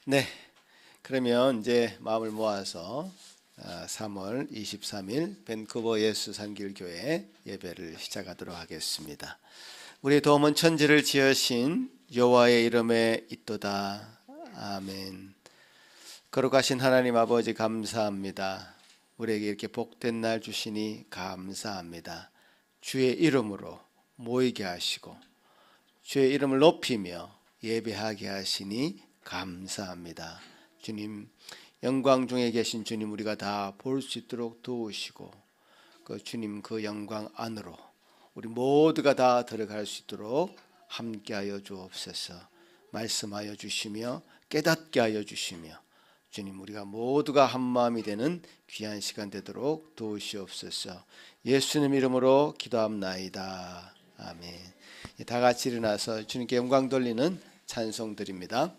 네, 그러면 이제 마음을 모아서 3월 23일 밴쿠버 예수산길교회 예배를 시작하도록 하겠습니다. 우리 도움은 천지를 지으신 여호와의 이름에 있도다. 아멘. 거룩하신 하나님 아버지 감사합니다. 우리에게 이렇게 복된 날 주시니 감사합니다. 주의 이름으로 모이게 하시고 주의 이름을 높이며 예배하게 하시니 감사합니다. 주님, 영광 중에 계신 주님, 우리가 다 볼 수 있도록 도우시고 그 주님 그 영광 안으로 우리 모두가 다 들어갈 수 있도록 함께하여 주옵소서. 말씀하여 주시며 깨닫게 하여 주시며 주님, 우리가 모두가 한마음이 되는 귀한 시간 되도록 도우시옵소서. 예수님 이름으로 기도합나이다. 아멘. 다 같이 일어나서 주님께 영광 돌리는 찬송 드립니다.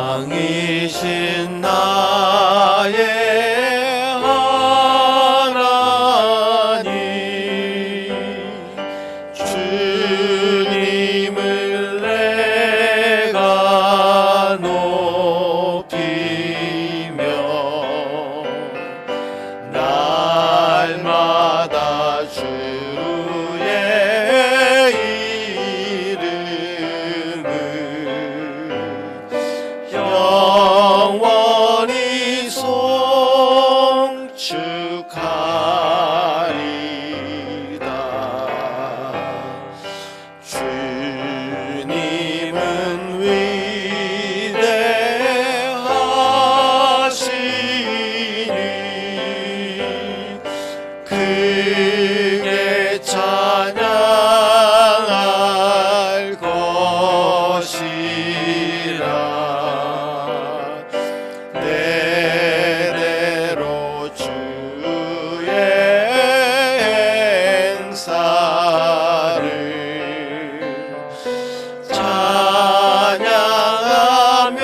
왕이신 나의 하나님, 주님을 내가 높이며 날마다 주의 이름을 영원히 송축하리다. 주님은 위대하시니 크게 찬양할 것이라. 대대로 주의 행사를 찬양하며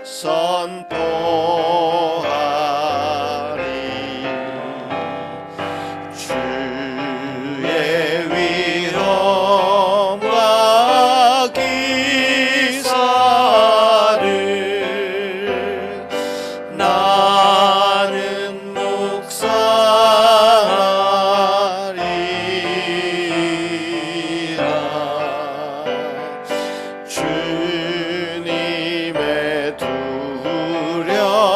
선포하리. 주의 위엄과 기사를 나는 묵상하리라. 주님의 두려우심과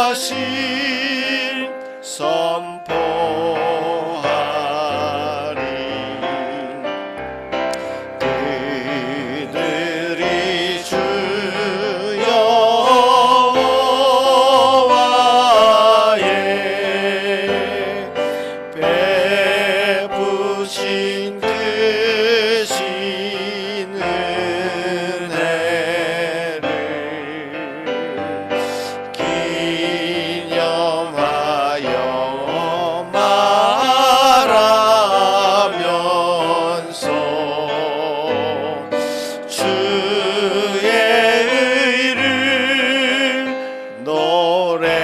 위대하신 선포하리. 그들이 주 여호와의 베푸신 크신 은혜를 기념하여 말하면서 주의 의를 노래하리.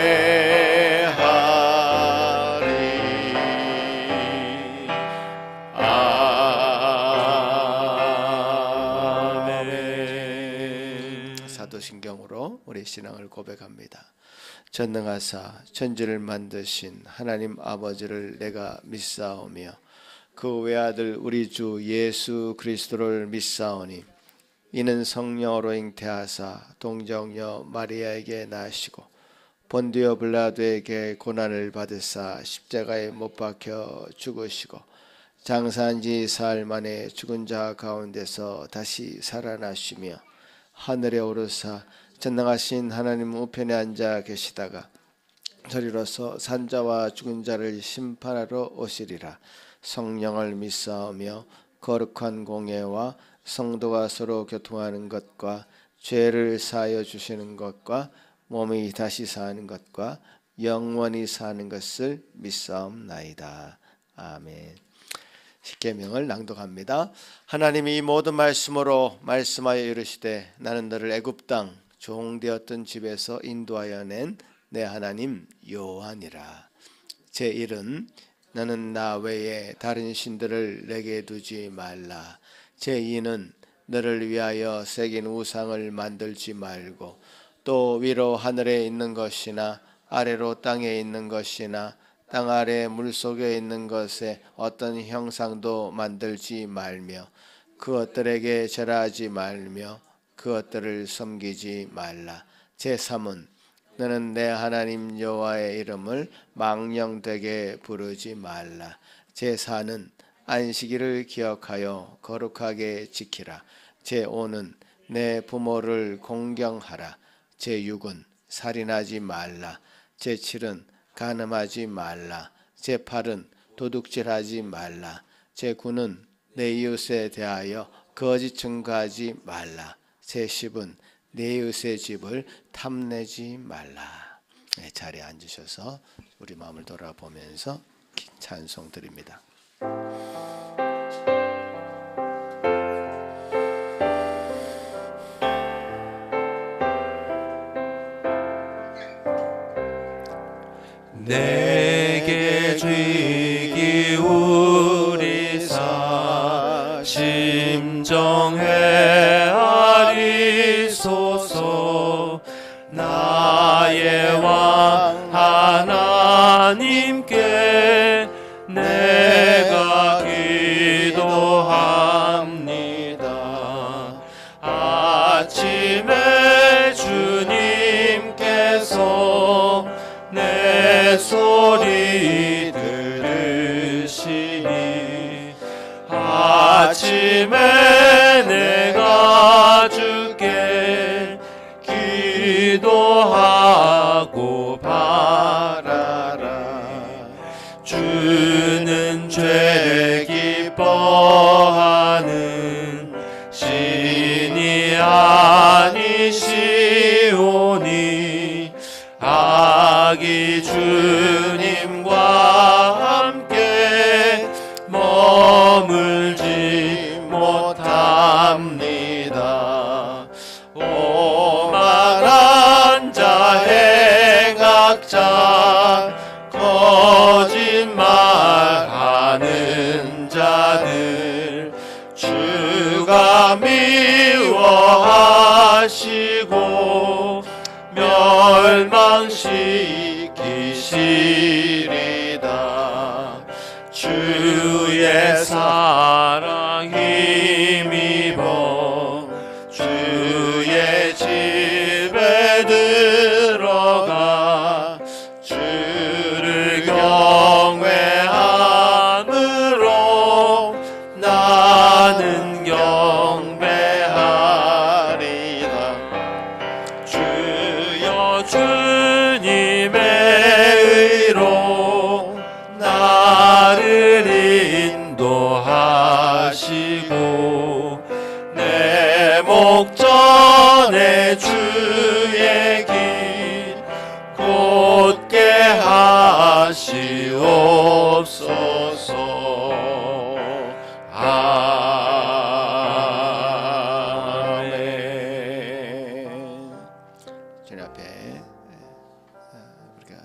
아멘. 사도신경으로 우리 신앙을 고백합니다. 전능하사 천지를 만드신 하나님 아버지를 내가 믿사오며 그 외아들 우리 주 예수 그리스도를 믿사오니 이는 성령으로 잉태하사 동정녀 마리아에게 나시고 본디오 빌라도에게 고난을 받으사 십자가에 못 박혀 죽으시고 장사한 지 사흘 만에 죽은 자 가운데서 다시 살아나시며 하늘에 오르사 전능하신 하나님 우편에 앉아 계시다가 저리로서 산자와 죽은 자를 심판하러 오시리라. 성령을 믿사오며 거룩한 공예와 성도가 서로 교통하는 것과 죄를 사하여 주시는 것과 몸이 다시 사는 것과 영원히 사는 것을 믿사옵나이다. 아멘. 십계명을 낭독합니다. 하나님이 이 모든 말씀으로 말씀하여 이르시되 나는 너를 애굽 땅 종되었던 집에서 인도하여 낸 내 하나님 여호와니라. 제1은 너는 나 외에 다른 신들을 내게 두지 말라. 제2는 너를 위하여 새긴 우상을 만들지 말고 또 위로 하늘에 있는 것이나 아래로 땅에 있는 것이나 땅 아래 물속에 있는 것에 어떤 형상도 만들지 말며 그것들에게 절하지 말며 그것들을 섬기지 말라. 제3은 너는 내 하나님 여호와의 이름을 망령되게 부르지 말라. 제4는 안식일을 기억하여 거룩하게 지키라. 제5는 내 부모를 공경하라. 제6은 살인하지 말라. 제7은 간음하지 말라. 제8은 도둑질하지 말라. 제9는 내 이웃에 대하여 거짓 증거하지 말라. 제10은 내 이웃의 집을 탐내지 말라. 네, 자리에 앉으셔서 우리 마음을 돌아보면서 찬송 드립니다. 내게 귀 기울이사 심정해 아리소서. 나의 왕 하나님께 내가 기도합니다. 아침에 주님께서 내 소리 들으시니 아침에 내가 주께 기도하고 바라라. 주는 죄를 기뻐하는 신이 아니시오니 아기 주님과 함께 머물지 못합니다. 오만한 자 행악자 거짓말하는 자들 주가 미워하시고 멸망시키시리다. 주의 사랑 힘입어 주의 집에 들어가 주를 경외함으로 나는 경배하리다. 주여 주님의 의로 나를 인도하시고 내 목전에 주의 길 곧게 하시옵소서. 아멘. 주님 앞에 우리가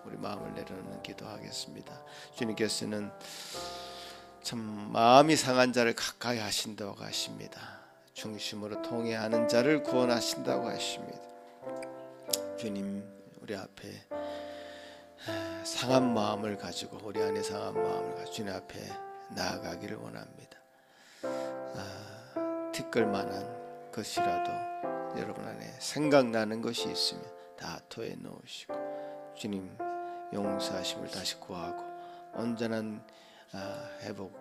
우리 마음을 내려놓는 기도하겠습니다. 주님께서는 참 마음이 상한 자를 가까이 하신다고 하십니다. 중심으로 통회하는 자를 구원하신다고 하십니다. 주님, 우리 앞에 상한 마음을 가지고 우리 안에 상한 마음을 가지고 주님 앞에 나아가기를 원합니다. 티끌만한 것이라도 여러분 안에 생각나는 것이 있으면 다 토해 놓으시고 주님 용서하심을 다시 구하고 온전한 회복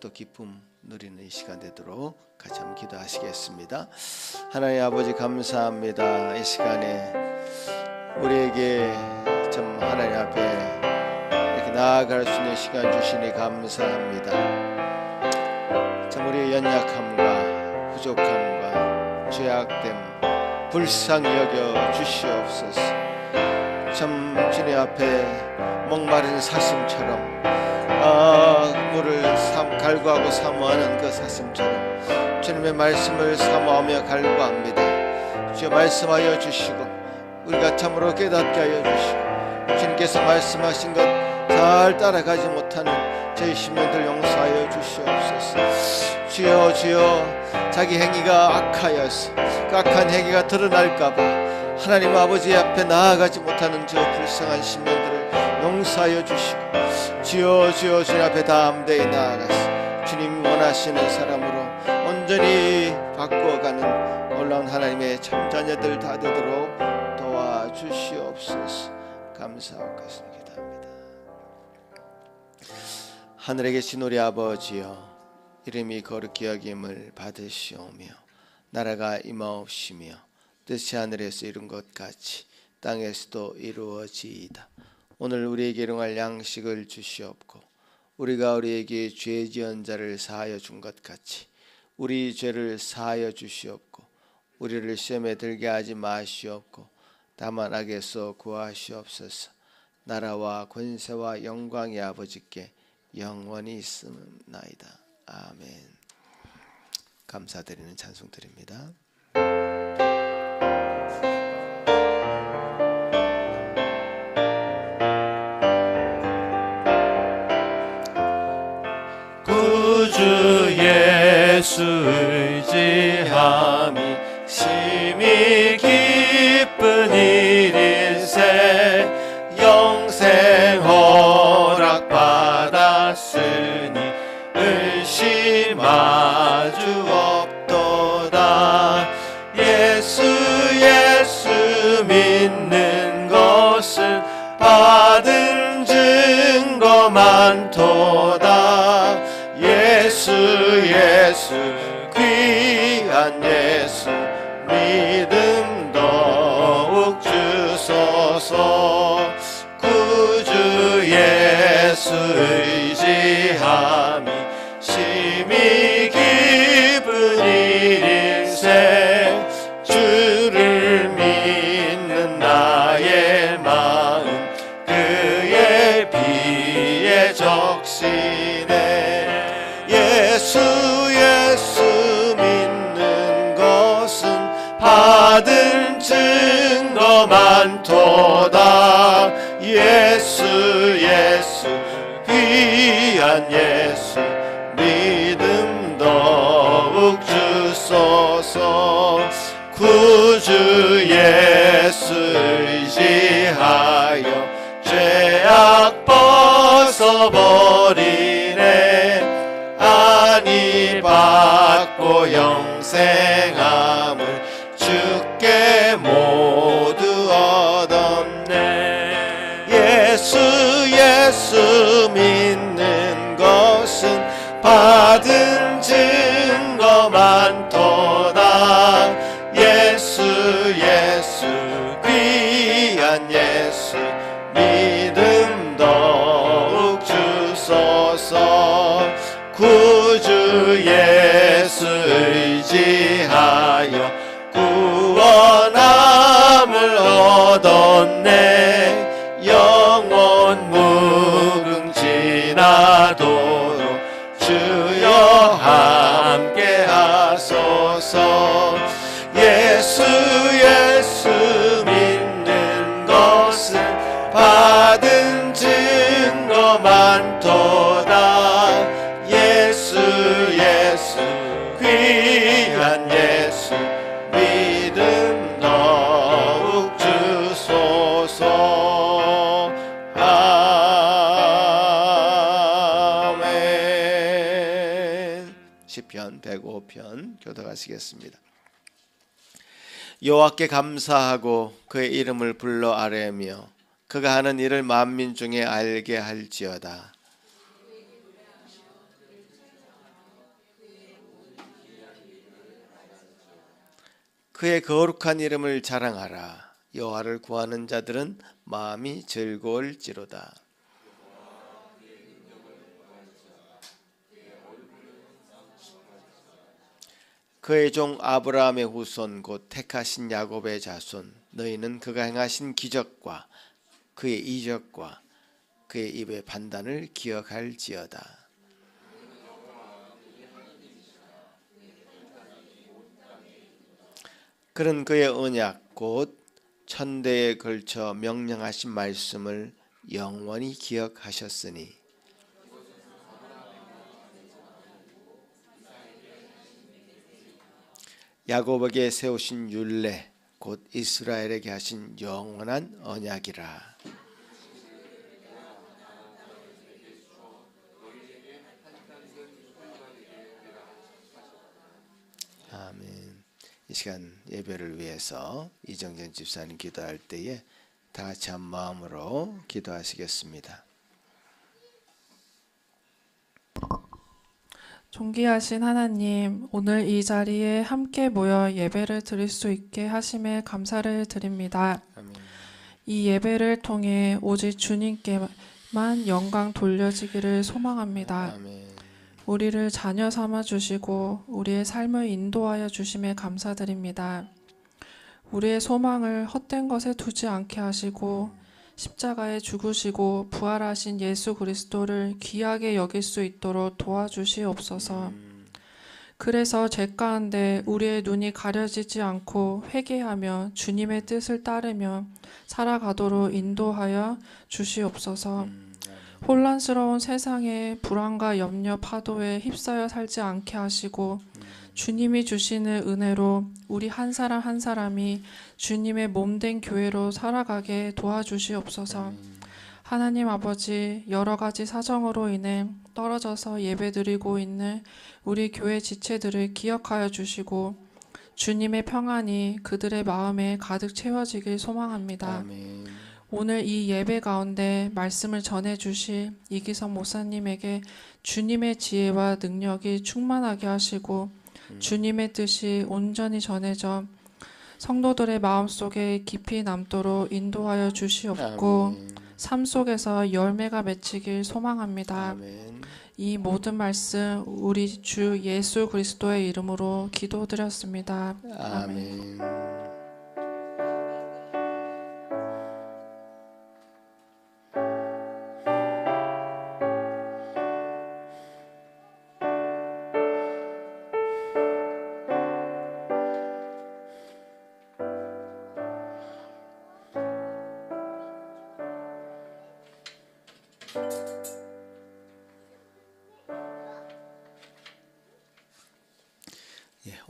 또 기쁨 누리는 이 시간 되도록 같이 한번 기도하시겠습니다. 하나님 아버지 감사합니다. 이 시간에 우리에게 참 하나님 앞에 이렇게 나아갈 수 있는 시간 주시니 감사합니다. 참 우리의 연약함과 부족함과 죄악됨 불쌍히 여겨 주시옵소서. 참 주님 앞에 목마른 사슴처럼 물을 갈구하고 사모하는 그 사슴처럼 주님의 말씀을 사모하며 갈구합니다. 주여 말씀하여 주시고 우리가 참으로 깨닫게 하여 주시고 주님께서 말씀하신 것 잘 따라가지 못하는 저희 심령들 용서하여 주시옵소서. 주여 주여 자기 행위가 악하여서 그 악한 행위가 드러날까봐 하나님 아버지 앞에 나아가지 못하는 저 불쌍한 심령들을 용서하여 주시고 주여 주여 주님 앞에 담대히 나아가서 주님 원하시는 사람으로 온전히 바꾸어가는 놀라운 하나님의 참자녀들 다 되도록 도와주시옵소서. 감사하고 기도합니다. 하늘에 계신 우리 아버지여, 이름이 거룩히 여김을 받으시오며 나라가 임하옵시며 뜻이 하늘에서 이룬 것 같이 땅에서도 이루어지이다. 오늘 우리에게 일용할 양식을 주시옵고 우리가 우리에게 죄 지은 자를 사하여 준 것 같이 우리 죄를 사하여 주시옵고 우리를 시험에 들게 하지 마시옵고 다만 악에서 구하시옵소서. 나라와 권세와 영광이 아버지께 영원히 있음나이다. 아멘. 감사드리는 찬송 드립니다. 구주 예수 의지함이 심히 기쁜 일일세. 영생 허락 받았으니 의심하주 없도다. 예수 믿는 것은 받은 증거 많도다. 예수 귀한 예수 믿음 더욱 주소서. 구주 예수 의지함이 심히 기쁜 일일세. 주를 믿는 나의 마음 그의 비에 적시네. 예수 믿는 것은 받은 증거 많도다. 예수 귀한 예수 믿음 더욱 주소서. 구주 예수 의지하여 죄악 벗어버리네. 안위 받고 영생함을 주께 모두 얻었네. 예수 믿는 것은 받은 증거 많도다. 예수 귀한 예수 믿음 더욱 주소서. 구주 예수 의지하여 구원함을 얻었네. 영원 무궁지나도록 주여 함께 하소서. 예수 믿는 것은 받은 증거 많도다. 예수 귀한 예수 믿음 더욱 주소서. 아멘. 시편 105편 교독하시겠습니다. 여호와께 감사하고 그의 이름을 불러 아뢰며 그가 하는 일을 만민 중에 알게 할지어다. 그의 거룩한 이름을 자랑하라. 여호와를 구하는 자들은 마음이 즐거울지로다. 그의 종 아브라함의 후손 곧 택하신 야곱의 자손, 너희는 그가 행하신 기적과 그의 이적과 그의 입의 판단을 기억할지어다. 그는 그의 언약 곧 천대에 걸쳐 명령하신 말씀을 영원히 기억하셨으니 야곱에게 세우신 율례 곧 이스라엘에게 하신 영원한 언약이라. 아멘. 이 시간 예배를 위해서 이정전 집사님 기도할 때에 다 같이 한 마음으로 기도하시겠습니다. 존귀하신 하나님, 오늘 이 자리에 함께 모여 예배를 드릴 수 있게 하심에 감사를 드립니다. 아멘. 이 예배를 통해 오직 주님께만 영광 돌려지기를 소망합니다. 아멘. 우리를 자녀 삼아 주시고 우리의 삶을 인도하여 주심에 감사드립니다. 우리의 소망을 헛된 것에 두지 않게 하시고 십자가에 죽으시고 부활하신 예수 그리스도를 귀하게 여길 수 있도록 도와주시옵소서. 그래서 죄 가운데 우리의 눈이 가려지지 않고 회개하며 주님의 뜻을 따르며 살아가도록 인도하여 주시옵소서. 혼란스러운 세상의 불안과 염려 파도에 휩싸여 살지 않게 하시고 주님이 주시는 은혜로 우리 한 사람 한 사람이 주님의 몸된 교회로 살아가게 도와주시옵소서. 하나님 아버지, 여러 가지 사정으로 인해 떨어져서 예배드리고 있는 우리 교회 지체들을 기억하여 주시고 주님의 평안이 그들의 마음에 가득 채워지길 소망합니다. 아멘. 오늘 이 예배 가운데 말씀을 전해주실 이기성 목사님에게 주님의 지혜와 능력이 충만하게 하시고 주님의 뜻이 온전히 전해져 성도들의 마음속에 깊이 남도록 인도하여 주시옵고 아멘. 삶 속에서 열매가 맺히길 소망합니다. 아멘. 이 모든 말씀 우리 주 예수 그리스도의 이름으로 기도드렸습니다. 아멘. 아멘.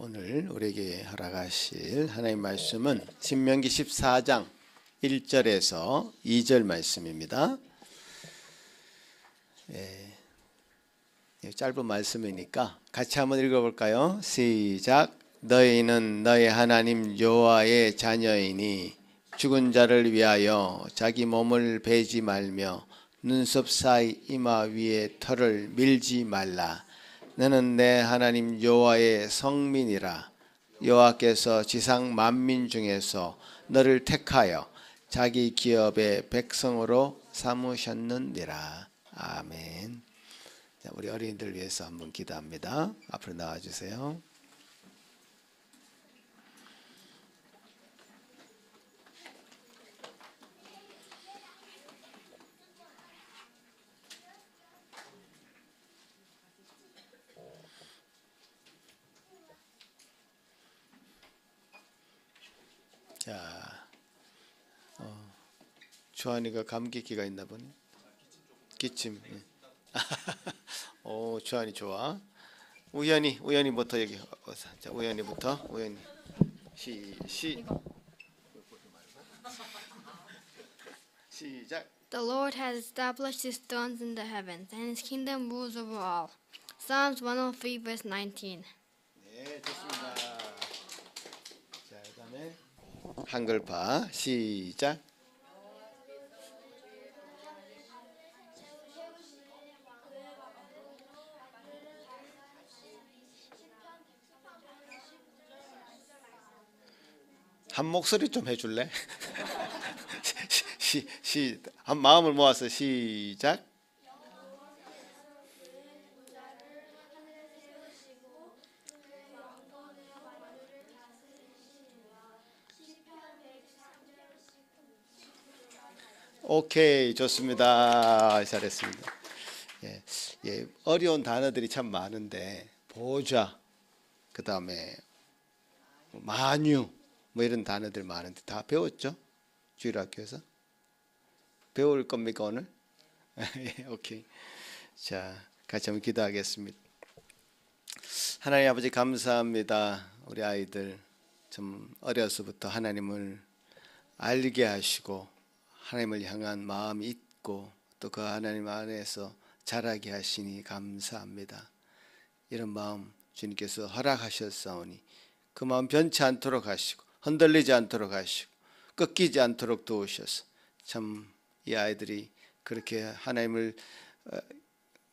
오늘 우리에게 허락하실 하나님의 말씀은 신명기 14장 1절에서 2절 말씀입니다. 짧은 말씀이니까 같이 한번 읽어볼까요? 시작. 너희는 너희 하나님 여호와의 자녀이니 죽은 자를 위하여 자기 몸을 베지 말며 눈썹 사이 이마 위에 털을 밀지 말라. 너는 내 하나님 여호와의 성민이라. 여호와께서 지상 만민 중에서 너를 택하여 자기 기업의 백성으로 삼으셨느니라. 아멘. 자, 우리 어린이들 위해서 한번 기도합니다. 앞으로 나와주세요. 자, 주한이가 감기기가 있나 보네. 기침. 오, 주한이 좋아. 우연히부터 여기. 자, 우연히부터. 우연히. 시작. The Lord has established his thrones in the heavens, and his kingdom rules over all. Psalms 103, verse 19. 네, 좋습니다. 자, 그다음에 한글파 시작. 한 목소리 좀 해줄래? 한 마음을 모아서 시작. 오케이, 좋습니다. 잘했습니다. 어려운 단어들이 참 많은데 보좌, 그 다음에 만유, 뭐 이런 단어들 많은데 다 배웠죠? 주일학교에서? 배울 겁니까 오늘? 예, 오케이. 자, 같이 한번 기도하겠습니다. 하나님 아버지 감사합니다. 우리 아이들 좀 어려서부터 하나님을 알게 하시고 하나님을 향한 마음이 있고 또 그 하나님 안에서 자라게 하시니 감사합니다. 이런 마음 주님께서 허락하셨사오니 그 마음 변치 않도록 하시고 흔들리지 않도록 하시고 꺾이지 않도록 도우셔서 참 이 아이들이 그렇게 하나님을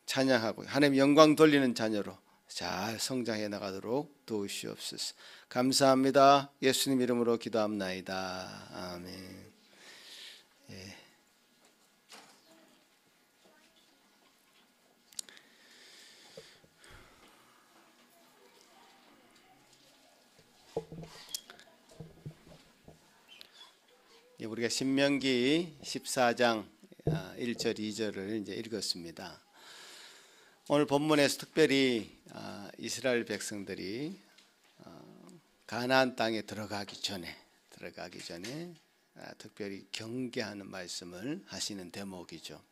찬양하고 하나님 영광 돌리는 자녀로 잘 성장해 나가도록 도우시옵소서. 감사합니다. 예수님 이름으로 기도합나이다. 아멘. 예. 우리가 신명기 14장 1절 2절을 이제 읽었습니다. 오늘 본문에서 특별히 이스라엘 백성들이 가나안 땅에 들어가기 전에 특별히 경계하는 말씀을 하시는 대목이죠.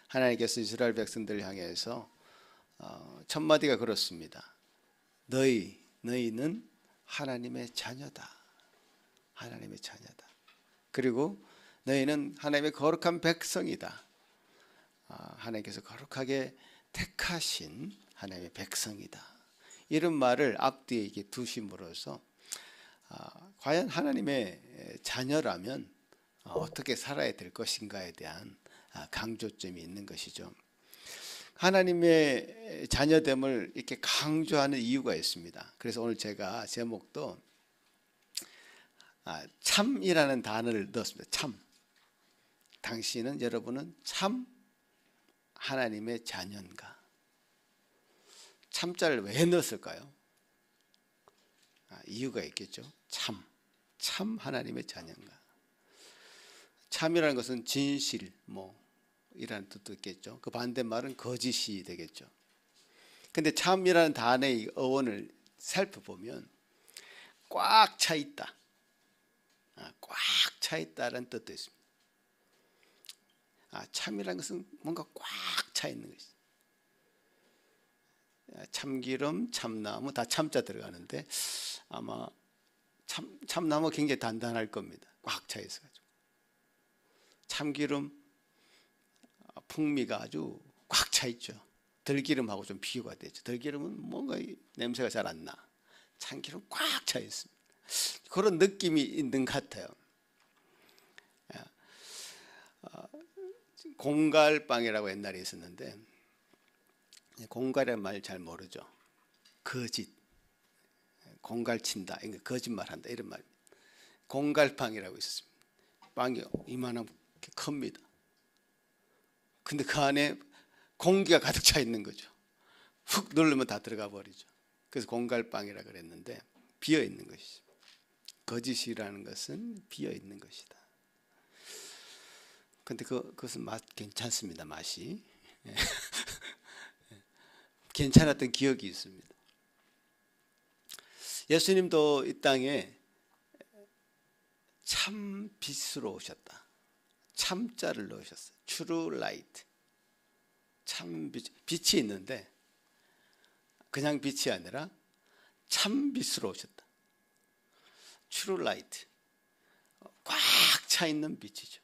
하나님께서 이스라엘 백성들을 향해서 첫 마디가 그렇습니다. 너희는 하나님의 자녀다. 하나님의 자녀다. 그리고 너희는 하나님의 거룩한 백성이다. 하나님께서 거룩하게 택하신 하나님의 백성이다. 이런 말을 앞뒤에 이게 두심으로써 과연 하나님의 자녀라면 어떻게 살아야 될 것인가에 대한 강조점이 있는 것이죠. 하나님의 자녀됨을 이렇게 강조하는 이유가 있습니다. 그래서 오늘 제가 제목도 참이라는 단어를 넣었습니다. 참. 당신은 여러분은 참 하나님의 자녀인가? 참자를 왜 넣었을까요? 이유가 있겠죠. 참 하나님의 자녀인가? 참이라는 것은 진실, 이라는 뜻도 있겠죠. 그 반대말은 거짓이 되겠죠. 근데 참이라는 단어의 어원을 살펴보면 꽉 차 있다. 꽉 차 있다라는 뜻도 있습니다. 참이라는 것은 뭔가 꽉 차 있는 것이죠. 참기름, 참나무 다 참자 들어가는데 아마 참나무 굉장히 단단할 겁니다. 꽉 차 있어가지고. 참기름 풍미가 아주 꽉 차 있죠. 들기름하고 좀 비교가 되죠. 들기름은 뭔가 냄새가 잘 안 나. 참기름 꽉 차 있습니다. 그런 느낌이 있는 것 같아요. 공갈빵이라고 옛날에 있었는데 공갈이라는 말 잘 모르죠. 거짓, 공갈친다, 거짓말한다 이런 말. 공갈빵이라고 있었습니다. 빵이 이만하게 큽니다. 근데 그 안에 공기가 가득 차 있는 거죠. 훅 누르면 다 들어가 버리죠. 그래서 공갈빵이라고 그랬는데 비어 있는 것이죠. 거짓이라는 것은 비어 있는 것이다. 근데 그것은 맛 괜찮습니다. 맛이 괜찮았던 기억이 있습니다. 예수님도 이 땅에 참 빛으로 오셨다. 참자를 넣으셨어요. True light. 참 빛이 있는데 그냥 빛이 아니라 참 빛으로 오셨다. True light. 꽉 차 있는 빛이죠.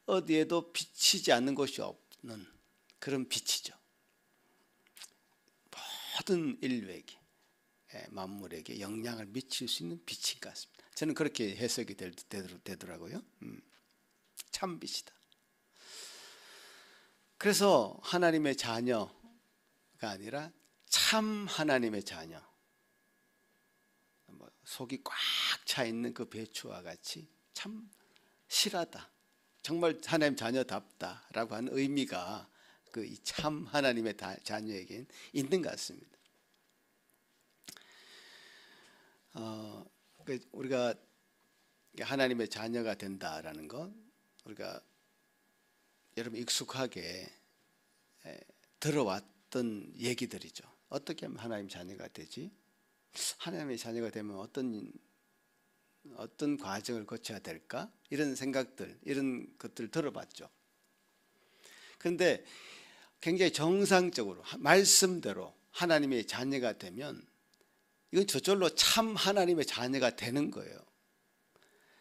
어디에도 비치지 않는 곳이 없는 그런 빛이죠. 모든 인류에게, 만물에게 영향을 미칠 수 있는 빛인 것 같습니다. 저는 그렇게 해석이 되더라고요. 참 빛이다. 그래서 하나님의 자녀가 아니라 참 하나님의 자녀. 속이 꽉 차 있는 그 배추와 같이 참 실하다. 정말 하나님 자녀답다라고 하는 의미가 그 참 하나님의 자녀에겐 있는 것 같습니다. 우리가 하나님의 자녀가 된다라는 건 우리가 여러분 익숙하게 들어왔던 얘기들이죠. 어떻게 하면 하나님 자녀가 되지? 하나님의 자녀가 되면 어떤 어떤 과정을 거쳐야 될까? 이런 생각들, 이런 것들 들어봤죠. 그런데 굉장히 정상적으로 말씀대로 하나님의 자녀가 되면 이건 저절로 참 하나님의 자녀가 되는 거예요.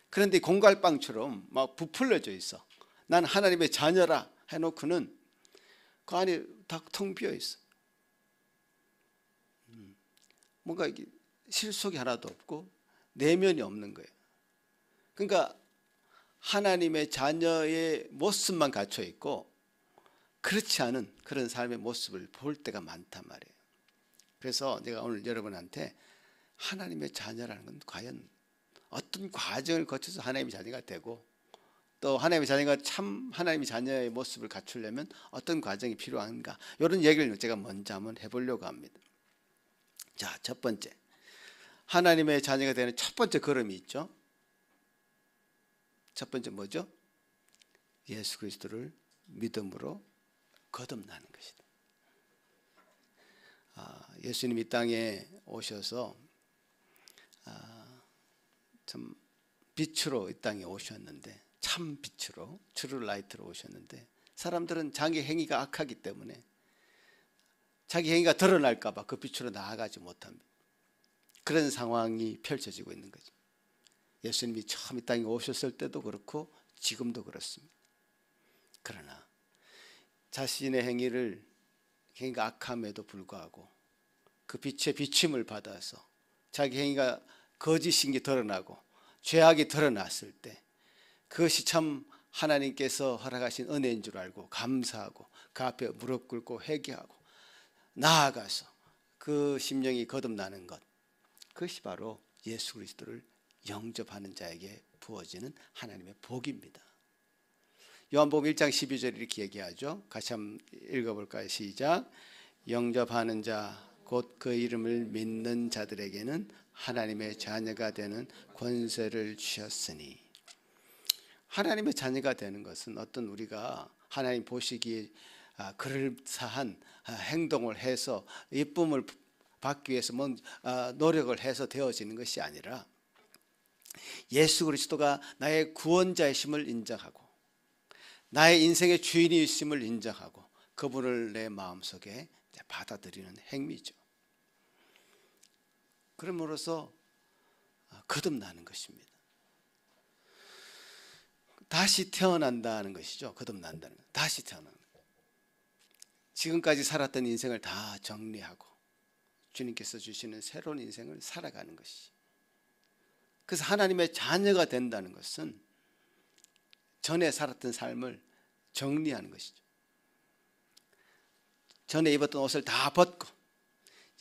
그런데 공갈빵처럼 막 부풀려져 있어. 난 하나님의 자녀라 해놓고는 그 안에 다 텅 비어 있어. 뭔가 이게 실속이 하나도 없고 내면이 없는 거예요. 그러니까 하나님의 자녀의 모습만 갖춰 있고 그렇지 않은 그런 삶의 모습을 볼 때가 많단 말이에요. 그래서 제가 오늘 여러분한테 하나님의 자녀라는 건 과연 어떤 과정을 거쳐서 하나님의 자녀가 되고 또 하나님의 자녀가 참 하나님의 자녀의 모습을 갖추려면 어떤 과정이 필요한가, 이런 얘기를 제가 먼저 한번 해보려고 합니다. 자, 첫 번째, 하나님의 자녀가 되는 첫 번째 걸음이 있죠. 첫 번째 뭐죠? 예수 그리스도를 믿음으로 거듭나는 것이다. 예수님 이 땅에 오셔서 참 빛으로 이 땅에 오셨는데, 참 빛으로, 트루 라이트로 오셨는데, 사람들은 자기 행위가 악하기 때문에 자기 행위가 드러날까 봐 그 빛으로 나아가지 못합니다. 그런 상황이 펼쳐지고 있는 거죠. 예수님이 처음 이 땅에 오셨을 때도 그렇고 지금도 그렇습니다. 그러나 자신의 행위가 악함에도 불구하고 그 빛의 비침을 받아서 자기 행위가 거짓인 게 드러나고 죄악이 드러났을 때 그것이 참 하나님께서 허락하신 은혜인 줄 알고 감사하고 그 앞에 무릎 꿇고 회개하고 나아가서 그 심령이 거듭나는 것, 그것이 바로 예수 그리스도를 영접하는 자에게 부어지는 하나님의 복입니다. 요한복음 1장 12절 이렇게 얘기하죠. 같이 한번 읽어볼까요? 시작. 영접하는 자 곧 그 이름을 믿는 자들에게는 하나님의 자녀가 되는 권세를 주셨으니. 하나님의 자녀가 되는 것은 어떤 우리가 하나님 보시기에 그럴싸한 행동을 해서 예쁨을 받기 위해서 노력을 해서 되어지는 것이 아니라 예수 그리스도가 나의 구원자이심을 인정하고 나의 인생의 주인이심을 인정하고 그분을 내 마음속에 받아들이는 행위죠. 그럼으로써 거듭나는 것입니다. 다시 태어난다는 것이죠. 거듭난다는 것. 다시 태어나는 것. 지금까지 살았던 인생을 다 정리하고 주님께서 주시는 새로운 인생을 살아가는 것이. 그래서 하나님의 자녀가 된다는 것은 전에 살았던 삶을 정리하는 것이죠. 전에 입었던 옷을 다 벗고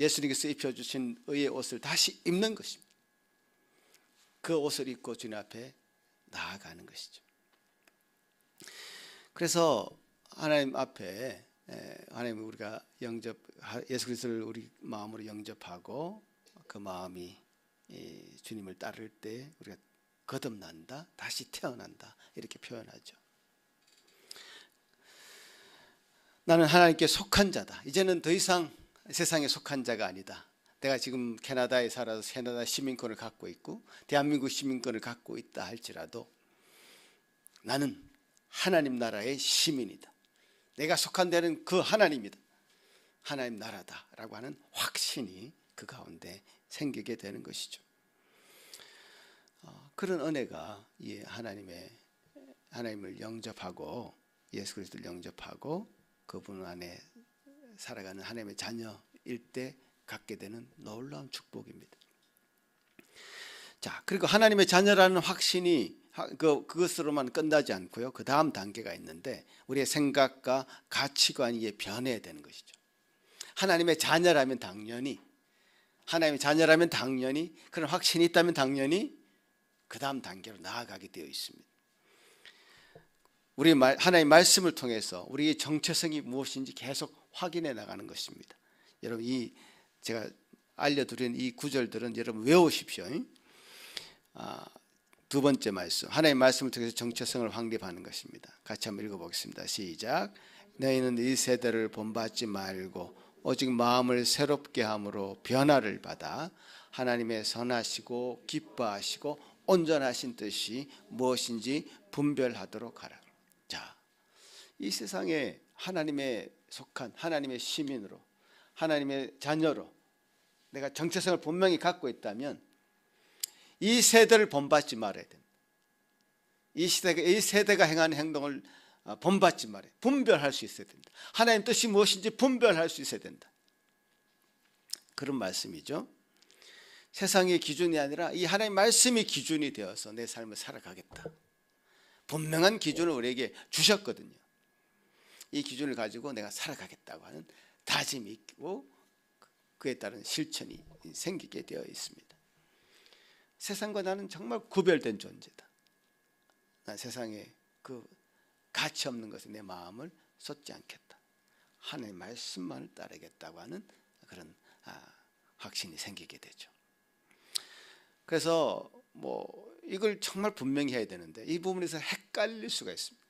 예수님께서 입혀주신 의의 옷을 다시 입는 것입니다. 그 옷을 입고 주님 앞에 나아가는 것이죠. 그래서 하나님 앞에 하나님 우리가 예수 그리스도를 우리 마음으로 영접하고 그 마음이 주님을 따를 때 우리가 거듭난다, 다시 태어난다, 이렇게 표현하죠. 나는 하나님께 속한 자다. 이제는 더 이상 세상에 속한 자가 아니다. 내가 지금 캐나다에 살아서 캐나다 시민권을 갖고 있고 대한민국 시민권을 갖고 있다 할지라도 나는 하나님 나라의 시민이다. 내가 속한 데는 그 하나님이다. 하나님 나라다라고 하는 확신이 그 가운데 생기게 되는 것이죠. 그런 은혜가 하나님을 영접하고 예수 그리스도를 영접하고 그분 안에 살아가는 하나님의 자녀일 때 갖게 되는 놀라운 축복입니다. 자, 그리고 하나님의 자녀라는 확신이 그것으로만 끝나지 않고요. 그 다음 단계가 있는데 우리의 생각과 가치관이 변해야 되는 것이죠. 하나님의 자녀라면 당연히 그런 확신이 있다면 당연히 그 다음 단계로 나아가게 되어 있습니다. 우리 하나님의 말씀을 통해서 우리의 정체성이 무엇인지 계속 확인해 나가는 것입니다. 여러분 제가 알려드린 이 구절들은 여러분 외우십시오. 두 번째 말씀, 하나님의 말씀을 통해서 정체성을 확립하는 것입니다. 같이 한번 읽어보겠습니다. 시작. 너희는 이 세대를 본받지 말고 오직 마음을 새롭게 함으로 변화를 받아 하나님의 선하시고 기뻐하시고 온전하신 뜻이 무엇인지 분별하도록 하라. 자, 이 세상에 하나님의 속한 하나님의 시민으로, 하나님의 자녀로 내가 정체성을 분명히 갖고 있다면 이 세대를 본받지 말아야 된다. 이 세대가 행하는 행동을 본받지 말아야, 분별할 수 있어야 된다. 하나님 뜻이 무엇인지 분별할 수 있어야 된다. 그런 말씀이죠. 세상의 기준이 아니라 이 하나님 말씀이 기준이 되어서 내 삶을 살아가겠다. 분명한 기준을 우리에게 주셨거든요. 이 기준을 가지고 내가 살아가겠다고 하는 다짐이 있고 그에 따른 실천이 생기게 되어 있습니다. 세상과 나는 정말 구별된 존재다. 난 세상에 그 가치 없는 것에 내 마음을 쏟지 않겠다. 하나님의 말씀만을 따르겠다고 하는 그런 확신이 생기게 되죠. 그래서 이걸 정말 분명히 해야 되는데 이 부분에서 헷갈릴 수가 있습니다.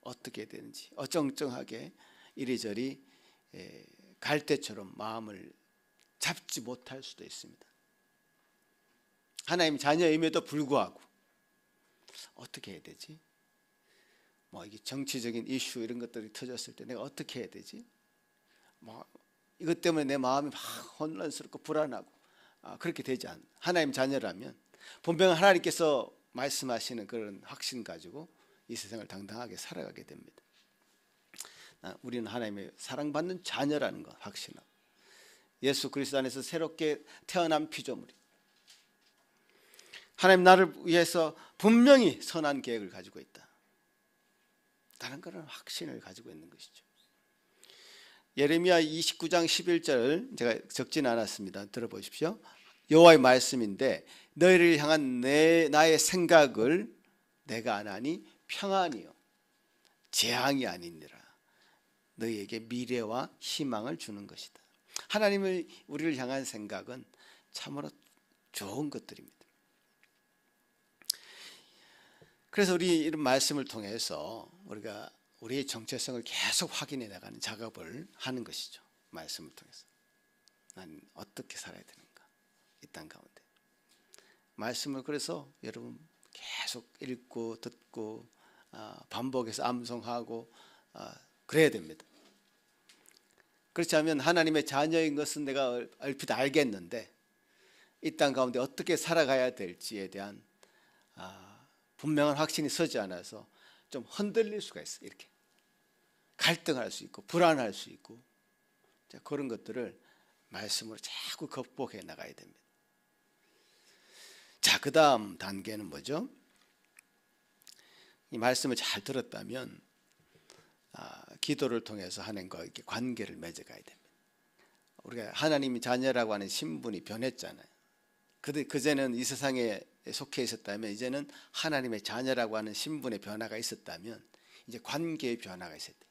어떻게 해야 되는지 어정쩡하게 이리저리 갈대처럼 마음을 잡지 못할 수도 있습니다. 하나님 자녀임에도 불구하고 어떻게 해야 되지? 이게 정치적인 이슈 이런 것들이 터졌을 때 내가 어떻게 해야 되지? 이것 때문에 내 마음이 막 혼란스럽고 불안하고 그렇게 되지 않아. 하나님 자녀라면 분명 하나님께서 말씀하시는 그런 확신 가지고 이 세상을 당당하게 살아가게 됩니다. 우리는 하나님의 사랑받는 자녀라는 것 확신하고 예수 그리스도 안에서 새롭게 태어난 피조물이 하나님 나를 위해서 분명히 선한 계획을 가지고 있다. 다른 그런 확신을 가지고 있는 것이죠. 예레미야 29장 11절 제가 적진 않았습니다. 들어보십시오. 여호와의 말씀인데 너희를 향한 나의 생각을 내가 아나니 평안이요 재앙이 아니니라. 너희에게 미래와 희망을 주는 것이다. 하나님의 우리를 향한 생각은 참으로 좋은 것들입니다. 그래서 우리 이런 말씀을 통해서 우리가 우리의 정체성을 계속 확인해 나가는 작업을 하는 것이죠. 말씀을 통해서 난 어떻게 살아야 되는가 이 땅 가운데 말씀을 그래서 여러분 계속 읽고 듣고 반복해서 암송하고 그래야 됩니다. 그렇지 않으면 하나님의 자녀인 것은 내가 얼핏 알겠는데 이 땅 가운데 어떻게 살아가야 될지에 대한 분명한 확신이 서지 않아서 좀 흔들릴 수가 있어요. 이렇게 갈등할 수 있고 불안할 수 있고 그런 것들을 말씀으로 자꾸 극복해 나가야 됩니다. 자, 그 다음 단계는 뭐죠? 이 말씀을 잘 들었다면 기도를 통해서 하나님과 이렇게 관계를 맺어가야 됩니다. 우리가 하나님의 자녀라고 하는 신분이 변했잖아요. 그전에는 이 세상에 속해 있었다면 이제는 하나님의 자녀라고 하는 신분의 변화가 있었다면 이제 관계의 변화가 있어야 돼요.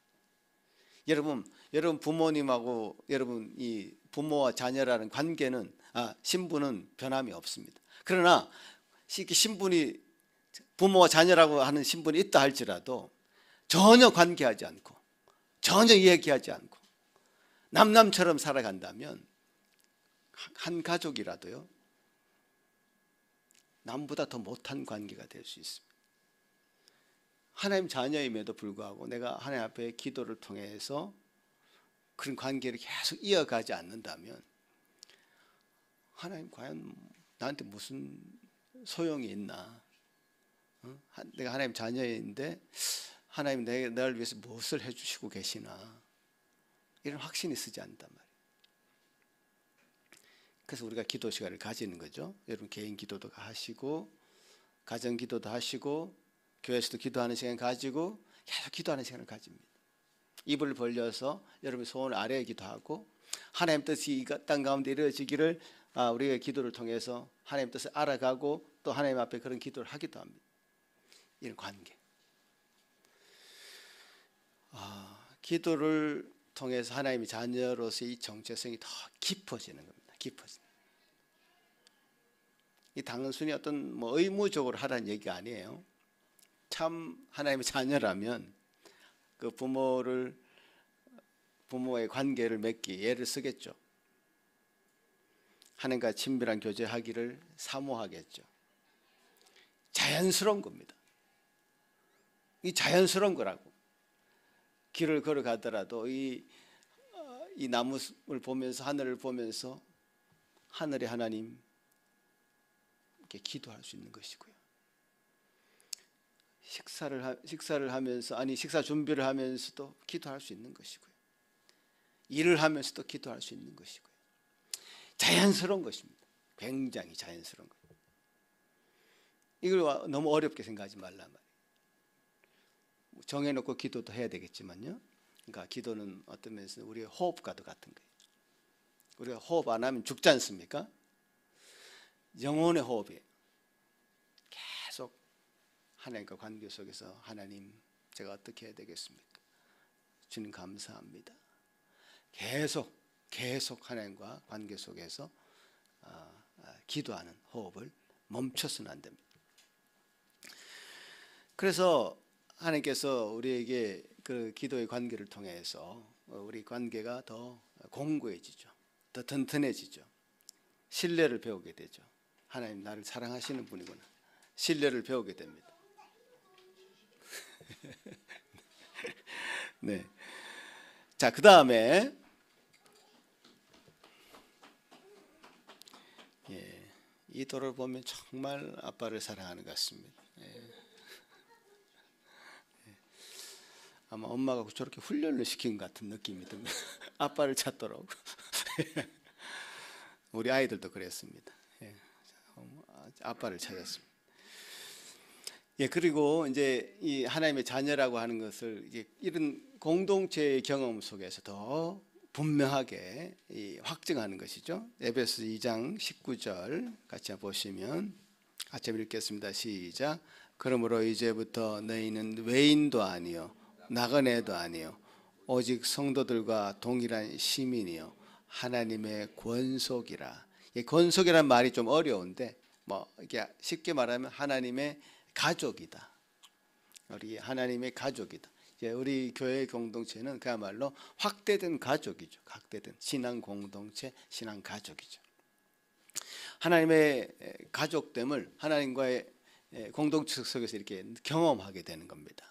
여러분 부모님하고 여러분 이 부모와 자녀라는 관계는 신분은 변함이 없습니다. 그러나 신분이 부모와 자녀라고 하는 신분이 있다 할지라도 전혀 관계하지 않고 전혀 얘기하지 않고 남남처럼 살아간다면 한 가족이라도요 남보다 더 못한 관계가 될 수 있습니다. 하나님 자녀임에도 불구하고 내가 하나님 앞에 기도를 통해서 그런 관계를 계속 이어가지 않는다면 하나님 과연 나한테 무슨 소용이 있나? 내가 하나님 자녀인데 하나님 나를 위해서 무엇을 해주시고 계시나? 이런 확신이 쓰지 않단 말이에요. 그래서 우리가 기도 시간을 가지는 거죠. 여러분 개인 기도도 하시고 가정 기도도 하시고 교회에서도 기도하는 시간 가지고 계속 기도하는 시간을 가집니다. 입을 벌려서 여러분의 소원을 아뢰 기도하고 하나님 뜻이 이 땅 가운데 이루어지기를 우리가 기도를 통해서 하나님 뜻을 알아가고 또 하나님 앞에 그런 기도를 하기도 합니다. 이런 관계. 기도를 통해서 하나님의 자녀로서의 이 정체성이 더 깊어지는 겁니다. 깊어지는. 이 단순히 어떤 의무적으로 하라는 얘기가 아니에요. 참 하나님의 자녀라면 그 부모의 관계를 맺기 애를 쓰겠죠. 하나님과 친밀한 교제하기를 사모하겠죠. 자연스러운 겁니다. 이 자연스러운 거라고. 길을 걸어가더라도 이 나무를 보면서 하늘을 보면서 하늘의 하나님 이렇게 기도할 수 있는 것이고요. 식사를 하면서 식사 준비를 하면서도 기도할 수 있는 것이고요. 일을 하면서도 기도할 수 있는 것이고요. 자연스러운 것입니다. 굉장히 자연스러운 것. 이걸 너무 어렵게 생각하지 말란 말이에요. 정해놓고 기도도 해야 되겠지만요. 그러니까 기도는 어떤 면에서 우리의 호흡과도 같은 거예요. 우리가 호흡 안 하면 죽지 않습니까? 영혼의 호흡이에요. 계속 하나님과 관계 속에서 하나님 제가 어떻게 해야 되겠습니까? 주님 감사합니다. 계속 하나님과 관계 속에서 기도하는 호흡을 멈춰서는 안 됩니다. 그래서 하나님께서 우리에게 그 기도의 관계를 통해서 우리 관계가 더 공고해지죠. 더 튼튼해지죠. 신뢰를 배우게 되죠. 하나님 나를 사랑하시는 분이구나. 신뢰를 배우게 됩니다. 네. 자, 그 다음에 이 도를 보면 정말 아빠를 사랑하는 것 같습니다. 아마 엄마가 저렇게 훈련을 시킨 것 같은 느낌이 듭니다. 아빠를 찾더라고. 우리 아이들도 그랬습니다. 아빠를 찾았습니다. 그리고 이제 이 하나님의 자녀라고 하는 것을 이제 이런 공동체의 경험 속에서 더 분명하게 확증하는 것이죠. 에베소 2장 19절 같이 보시면 같이 읽겠습니다. 시작. 그러므로 이제부터 너희는 외인도 아니요 나그네도 아니요 오직 성도들과 동일한 시민이요 하나님의 권속이라. 이 권속이란 말이 좀 어려운데 이게 쉽게 말하면 하나님의 가족이다. 우리 하나님의 가족이다. 우리 교회 공동체는 그야말로 확대된 가족이죠. 확대된 신앙 공동체, 신앙 가족이죠. 하나님의 가족됨을 하나님과의 공동체 속에서 이렇게 경험하게 되는 겁니다.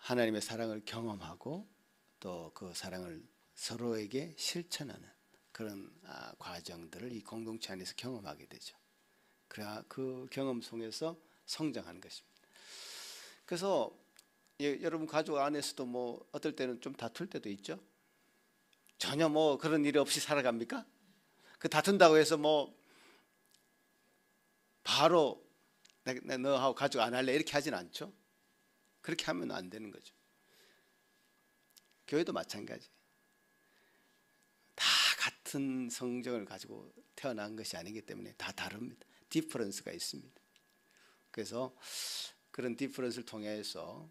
하나님의 사랑을 경험하고 또 그 사랑을 서로에게 실천하는 그런 과정들을 이 공동체 안에서 경험하게 되죠. 그래야 그 경험 속에서 성장하는 것입니다. 그래서 여러분 가족 안에서도 어떨 때는 좀 다툴 때도 있죠. 전혀 그런 일이 없이 살아갑니까? 그 다툰다고 해서 바로 너하고 가족 안 할래 이렇게 하진 않죠. 그렇게 하면 안 되는 거죠. 교회도 마찬가지. 다 같은 성정을 가지고 태어난 것이 아니기 때문에 다 다릅니다. 디퍼런스가 있습니다. 그래서 그런 디퍼런스를 통해서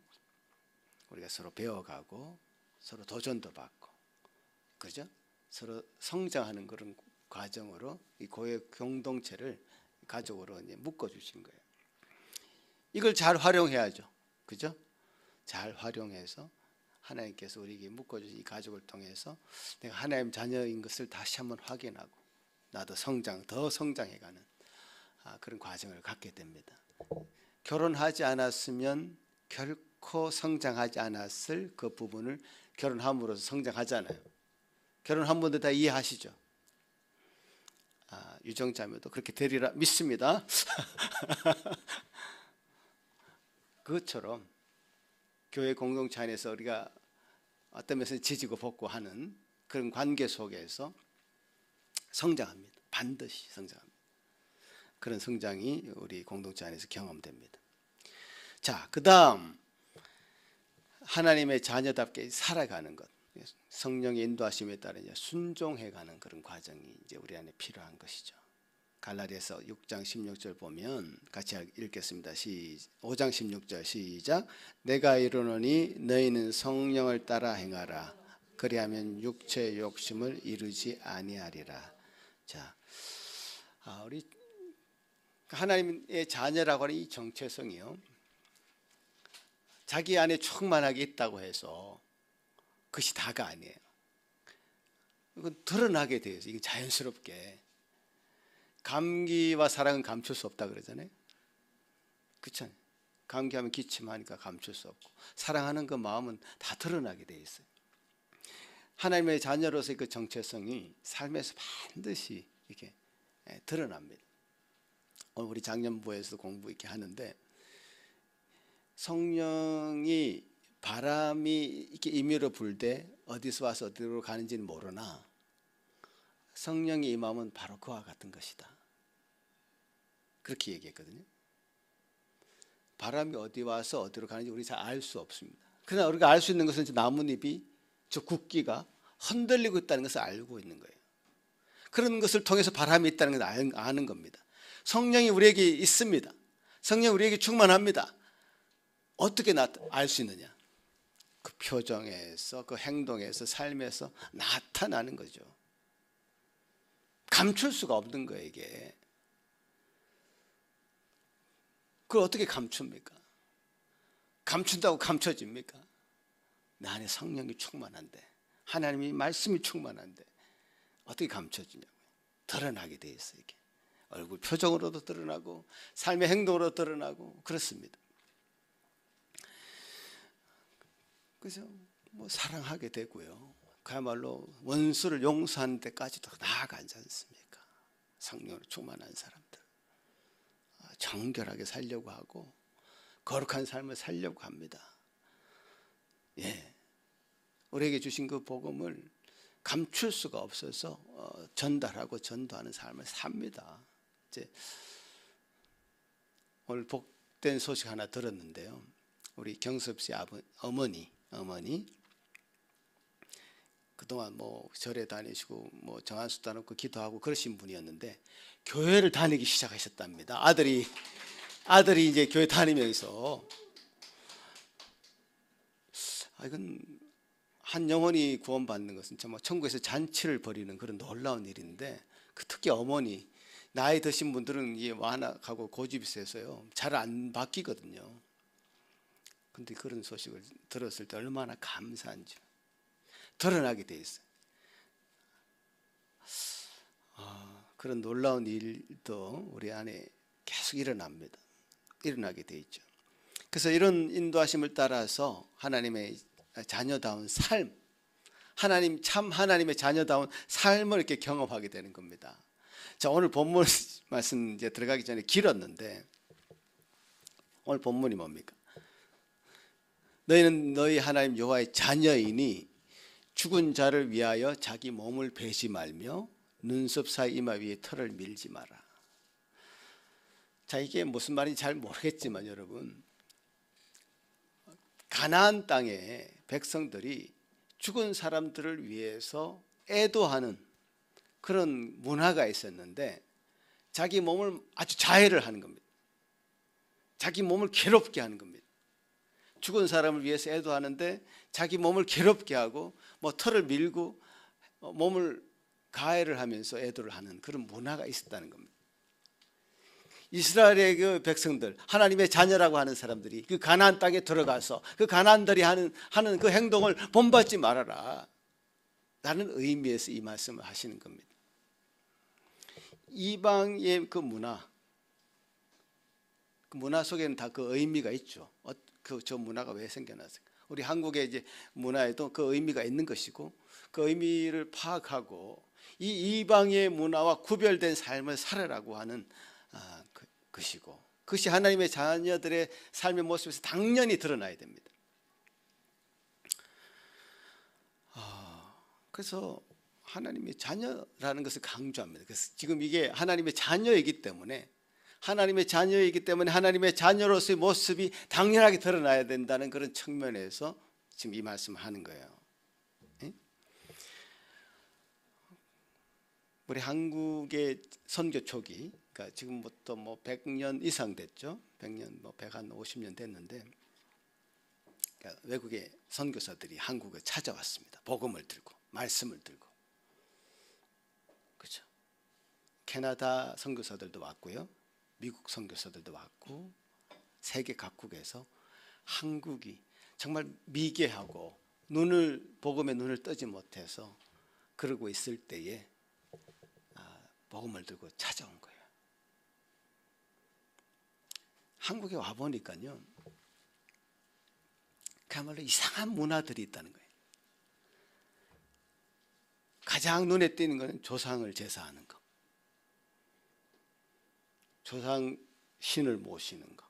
우리가 서로 배워가고 서로 도전도 받고 그죠? 서로 성장하는 그런 과정으로 이 교회 공동체를 가족으로 이제 묶어 주신 거예요. 이걸 잘 활용해야죠. 그죠? 잘 활용해서 하나님께서 우리에게 묶어주신 이 가족을 통해서 내가 하나님 자녀인 것을 다시 한번 확인하고 나도 더 성장해가는 그런 과정을 갖게 됩니다. 결혼하지 않았으면 결코 성장하지 않았을 그 부분을 결혼함으로써 성장하잖아요. 결혼한 분들 다 이해하시죠? 유정자매도 그렇게 되리라 믿습니다. 그것처럼 교회 공동체 안에서 우리가 어떤 면에서 지지고 볶고 하는 그런 관계 속에서 성장합니다. 반드시 성장합니다. 그런 성장이 우리 공동체 안에서 경험됩니다. 자, 그 다음 하나님의 자녀답게 살아가는 것, 성령의 인도하심에 따라 순종해가는 그런 과정이 이제 우리 안에 필요한 것이죠. 갈라디아서 6장 16절 보면 같이 읽겠습니다. 5장 16절 시작. 내가 이르노니 너희는 성령을 따라 행하라. 그리하면 육체의 욕심을 이루지 아니하리라. 자, 우리 하나님의 자녀라고 하는 이 정체성이요. 자기 안에 충만하게 있다고 해서 그것이 다가 아니에요. 이건 드러나게 돼요. 이게 자연스럽게. 감기와 사랑은 감출 수 없다 그러잖아요. 그렇잖아요. 감기하면 기침하니까 감출 수 없고, 사랑하는 그 마음은 다 드러나게 돼 있어요. 하나님의 자녀로서의 그 정체성이 삶에서 반드시 이렇게 드러납니다. 오늘 우리 작년부에서도 공부 이렇게 하는데, 성령이 바람이 이렇게 임의로 불 때 어디서 와서 어디로 가는지는 모르나 성령이 임하면 바로 그와 같은 것이다. 그렇게 얘기했거든요. 바람이 어디 와서 어디로 가는지 우리 잘 알 수 없습니다. 그러나 우리가 알 수 있는 것은 나뭇잎이 저 국기가 흔들리고 있다는 것을 알고 있는 거예요. 그런 것을 통해서 바람이 있다는 것을 아는 겁니다. 성령이 우리에게 있습니다. 성령이 우리에게 충만합니다. 어떻게 알 수 있느냐? 그 표정에서, 그 행동에서, 삶에서 나타나는 거죠. 감출 수가 없는 거예요, 이게. 그걸 어떻게 감춥니까? 감춘다고 감춰집니까? 내 안에 성령이 충만한데, 하나님의 말씀이 충만한데 어떻게 감춰지냐고요. 드러나게 돼 있어요. 이게 얼굴 표정으로도 드러나고 삶의 행동으로 드러나고 그렇습니다. 그래서 뭐 사랑하게 되고요. 그야말로 원수를 용서하는 데까지도 나아가지 않습니까? 성령으로 충만한 사람들, 정결하게 살려고 하고 거룩한 삶을 살려고 합니다. 예, 우리에게 주신 그 복음을 감출 수가 없어서 전달하고 전도하는 삶을 삽니다. 이제 오늘 복된 소식 하나 들었는데요. 우리 경섭 씨 어머니 그동안 뭐 절에 다니시고 뭐 정한수도 놓고 기도하고 그러신 분이었는데 교회를 다니기 시작하셨답니다. 아들이 이제 교회 다니면서 이건 한 영혼이 구원받는 것은 정말 천국에서 잔치를 벌이는 그런 놀라운 일인데, 특히 어머니 나이 드신 분들은 이게 완악하고 고집이 세서요 잘 안 바뀌거든요. 근데 그런 소식을 들었을 때 얼마나 감사한지 드러나게 돼 있어요. 그런 놀라운 일도 우리 안에 계속 일어나게 돼 있죠. 그래서 이런 인도하심을 따라서 하나님의 자녀다운 삶, 하나님의 자녀다운 삶을 이렇게 경험하게 되는 겁니다. 자, 오늘 본문 말씀 이제 들어가기 전에 길었는데, 오늘 본문이 뭡니까? 너희는 너희 하나님 여호와의 자녀이니 죽은 자를 위하여 자기 몸을 베지 말며 눈썹 사이 이마 위에 털을 밀지 마라. 자, 이게 무슨 말인지 잘 모르겠지만 여러분, 가나안 땅의 백성들이 죽은 사람들을 위해서 애도하는 그런 문화가 있었는데, 자기 몸을 아주 자해를 하는 겁니다. 자기 몸을 괴롭게 하는 겁니다. 죽은 사람을 위해서 애도하는데 자기 몸을 괴롭게 하고 뭐 털을 밀고 몸을 가해를 하면서 애도를 하는 그런 문화가 있었다는 겁니다. 이스라엘의 그 백성들, 하나님의 자녀라고 하는 사람들이 그 가나안 땅에 들어가서 그 가나안들이 하는 그 행동을 본받지 말아라 라는 의미에서 이 말씀을 하시는 겁니다. 이방의 그 문화 속에는 다 그 의미가 있죠. 저 문화가 왜 생겨났을까? 우리 한국의 이제 문화에도 그 의미가 있는 것이고, 그 의미를 파악하고 이 이방의 문화와 구별된 삶을 살아라고 하는 것이고, 그것이 하나님의 자녀들의 삶의 모습에서 당연히 드러나야 됩니다. 그래서 하나님의 자녀라는 것을 강조합니다. 그래서 지금 이게 하나님의 자녀이기 때문에 하나님의 자녀로서의 모습이 당연하게 드러나야 된다는 그런 측면에서 지금 이 말씀을 하는 거예요. 우리 한국의 선교 초기, 그러니까 지금부터 뭐 100년 이상 됐죠. 100년, 뭐 150년 됐는데, 그러니까 외국의 선교사들이 한국에 찾아왔습니다. 복음을 들고, 말씀을 들고, 그렇죠. 캐나다 선교사들도 왔고요, 미국 선교사들도 왔고, 세계 각국에서 한국이 정말 미개하고 복음의 눈을 뜨지 못해서 그러고 있을 때에 복음을 들고 찾아온 거예요. 한국에 와 보니까요, 그야말로 이상한 문화들이 있다는 거예요. 가장 눈에 띄는 것은 조상을 제사하는 거, 조상 신을 모시는 거.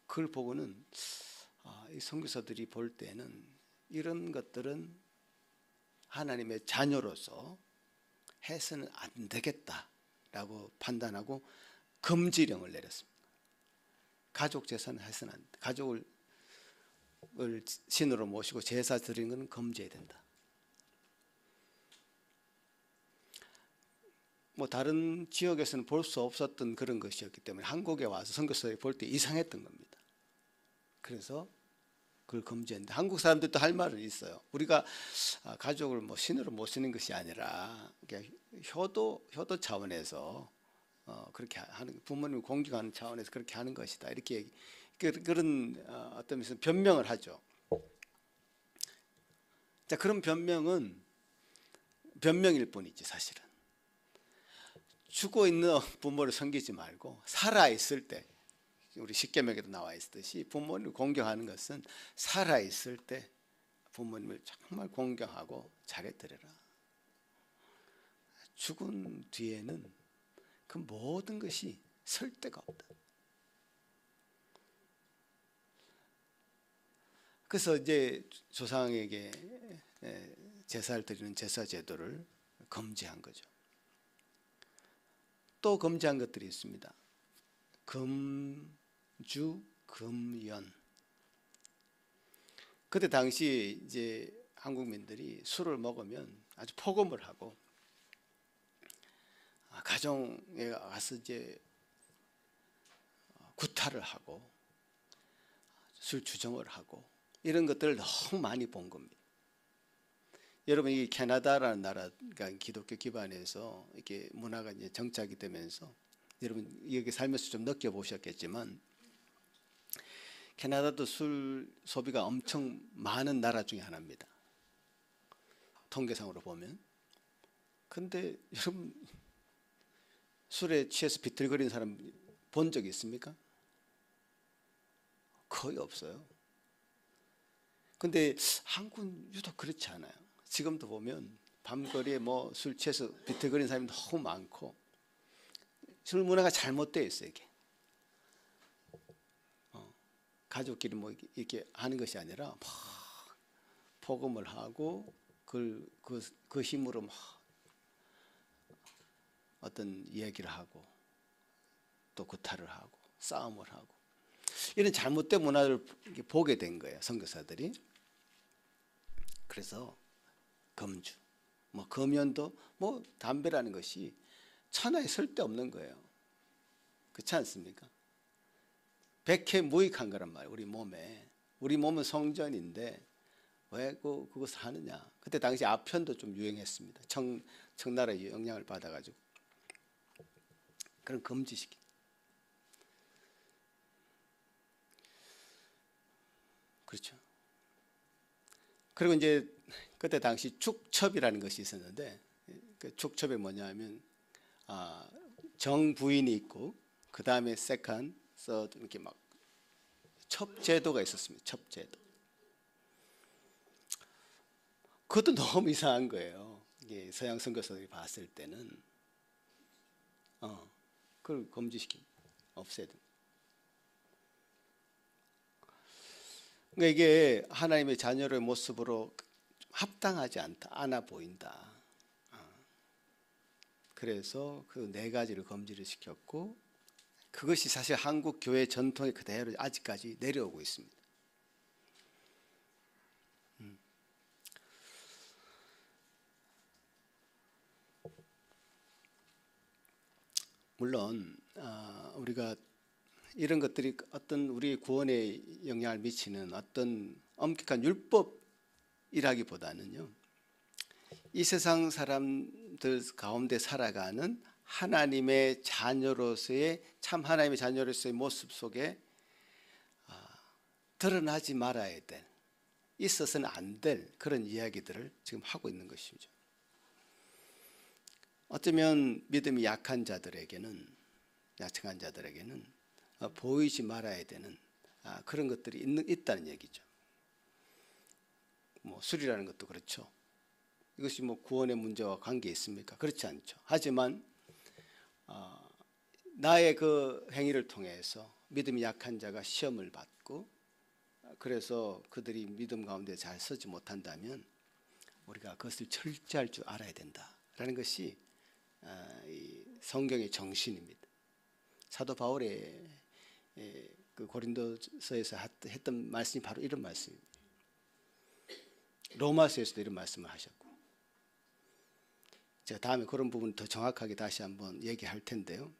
그걸 보고는 이 선교사들이 볼 때는 이런 것들은 하나님의 자녀로서 해서는 안 되겠다라고 판단하고 금지령을 내렸습니다. 가족 제사는 해서는 안 돼. 가족을 신으로 모시고 제사 드리는 것은 금지해야 된다. 뭐 다른 지역에서는 볼 수 없었던 그런 것이었기 때문에 한국에 와서 선교사들이 볼 때 이상했던 겁니다. 그래서 그걸 금지했는데 한국 사람들도 할 말은 있어요. 우리가 가족을 뭐 신으로 모시는 것이 아니라 효도 차원에서 그렇게 하는, 부모님을 공경하는 차원에서 그렇게 하는 것이다. 이렇게 그런 어떤 면에서 변명을 하죠. 자, 그런 변명은 변명일 뿐이지 사실은. 죽어 있는 부모를 섬기지 말고 살아 있을 때, 우리 십계명에도 나와 있듯이 부모님을 공경하는 것은 살아 있을 때 부모님을 정말 공경하고 잘해드려라. 죽은 뒤에는 그 모든 것이 설 데가 없다. 그래서 이제 조상에게 제사를 드리는 제사 제도를 금지한 거죠. 또 금지한 것들이 있습니다. 금주, 금연. 그때 당시 이제 한국민들이 술을 먹으면 아주 폭음을 하고 가정에 가서 이제 구타를 하고 술 주정을 하고 이런 것들을 너무 많이 본 겁니다. 여러분, 이 캐나다라는 나라가 기독교 기반에서 이렇게 문화가 이제 정착이 되면서 여러분 여기 살면서 좀 느껴보셨겠지만 캐나다도 술 소비가 엄청 많은 나라 중에 하나입니다. 통계상으로 보면. 근데 여러분 술에 취해서 비틀거리는 사람 본 적 있습니까? 거의 없어요. 근데 한국은 유독 그렇지 않아요. 지금도 보면 밤거리에 뭐 술 취해서 비틀거리는 사람이 너무 많고 술 문화가 잘못되어 있어요. 이게 가족끼리 뭐 이렇게 하는 것이 아니라 막 폭음을 하고 그 힘으로 막 어떤 얘기를 하고 또 구타를 하고 싸움을 하고 이런 잘못된 문화를 보게 된 거예요, 선교사들이. 그래서 금주, 뭐 금연도 뭐 담배라는 것이 천하에 쓸데없는 거예요. 그렇지 않습니까? 백해 무익한 거란 말이에요. 우리 몸에. 우리 몸은 성전인데 왜 그것을 하느냐. 그때 당시 아편도 좀 유행했습니다. 청나라의 영향을 받아가지고. 그런 금지시키. 그렇죠. 그리고 이제 그때 당시 축첩이라는 것이 있었는데 그 축첩이 뭐냐면 정부인이 있고 그 다음에 세컨, 서드 이렇게 막 첩제도가 있었습니다. 첩제도. 그것도 너무 이상한 거예요. 이게 서양 선교사들이 봤을 때는 그걸 금지시킵니다. 없애야 됩니다. 그러니까 이게 하나님의 자녀의 모습으로 합당하지 않아 보인다. 그래서 그 네 가지를 금지를 시켰고 그것이 사실 한국 교회 전통에 그대로 아직까지 내려오고 있습니다. 물론 우리가 이런 것들이 어떤 우리 구원에 영향을 미치는 어떤 엄격한 율법이라기보다는요, 이 세상 사람들 가운데 살아가는 하나님의 자녀로서의 참 하나님의 자녀로서의 모습 속에 드러나지 말아야 될, 있어서는 안 될 그런 이야기들을 지금 하고 있는 것이죠. 어쩌면 믿음이 약한 자들에게는 약한 자들에게는 보이지 말아야 되는 그런 것들이 있다는 얘기죠. 뭐 술이라는 것도 그렇죠. 이것이 뭐 구원의 문제와 관계 있습니까? 그렇지 않죠. 하지만 나의 그 행위를 통해서 믿음이 약한 자가 시험을 받고 그래서 그들이 믿음 가운데 잘 서지 못한다면 우리가 그것을 절제할 줄 알아야 된다라는 것이 이 성경의 정신입니다. 사도 바울의 그 고린도서에서 했던 말씀이 바로 이런 말씀입니다. 로마서에서도 이런 말씀을 하셨고, 제가 다음에 그런 부분 더 정확하게 다시 한번 얘기할 텐데요.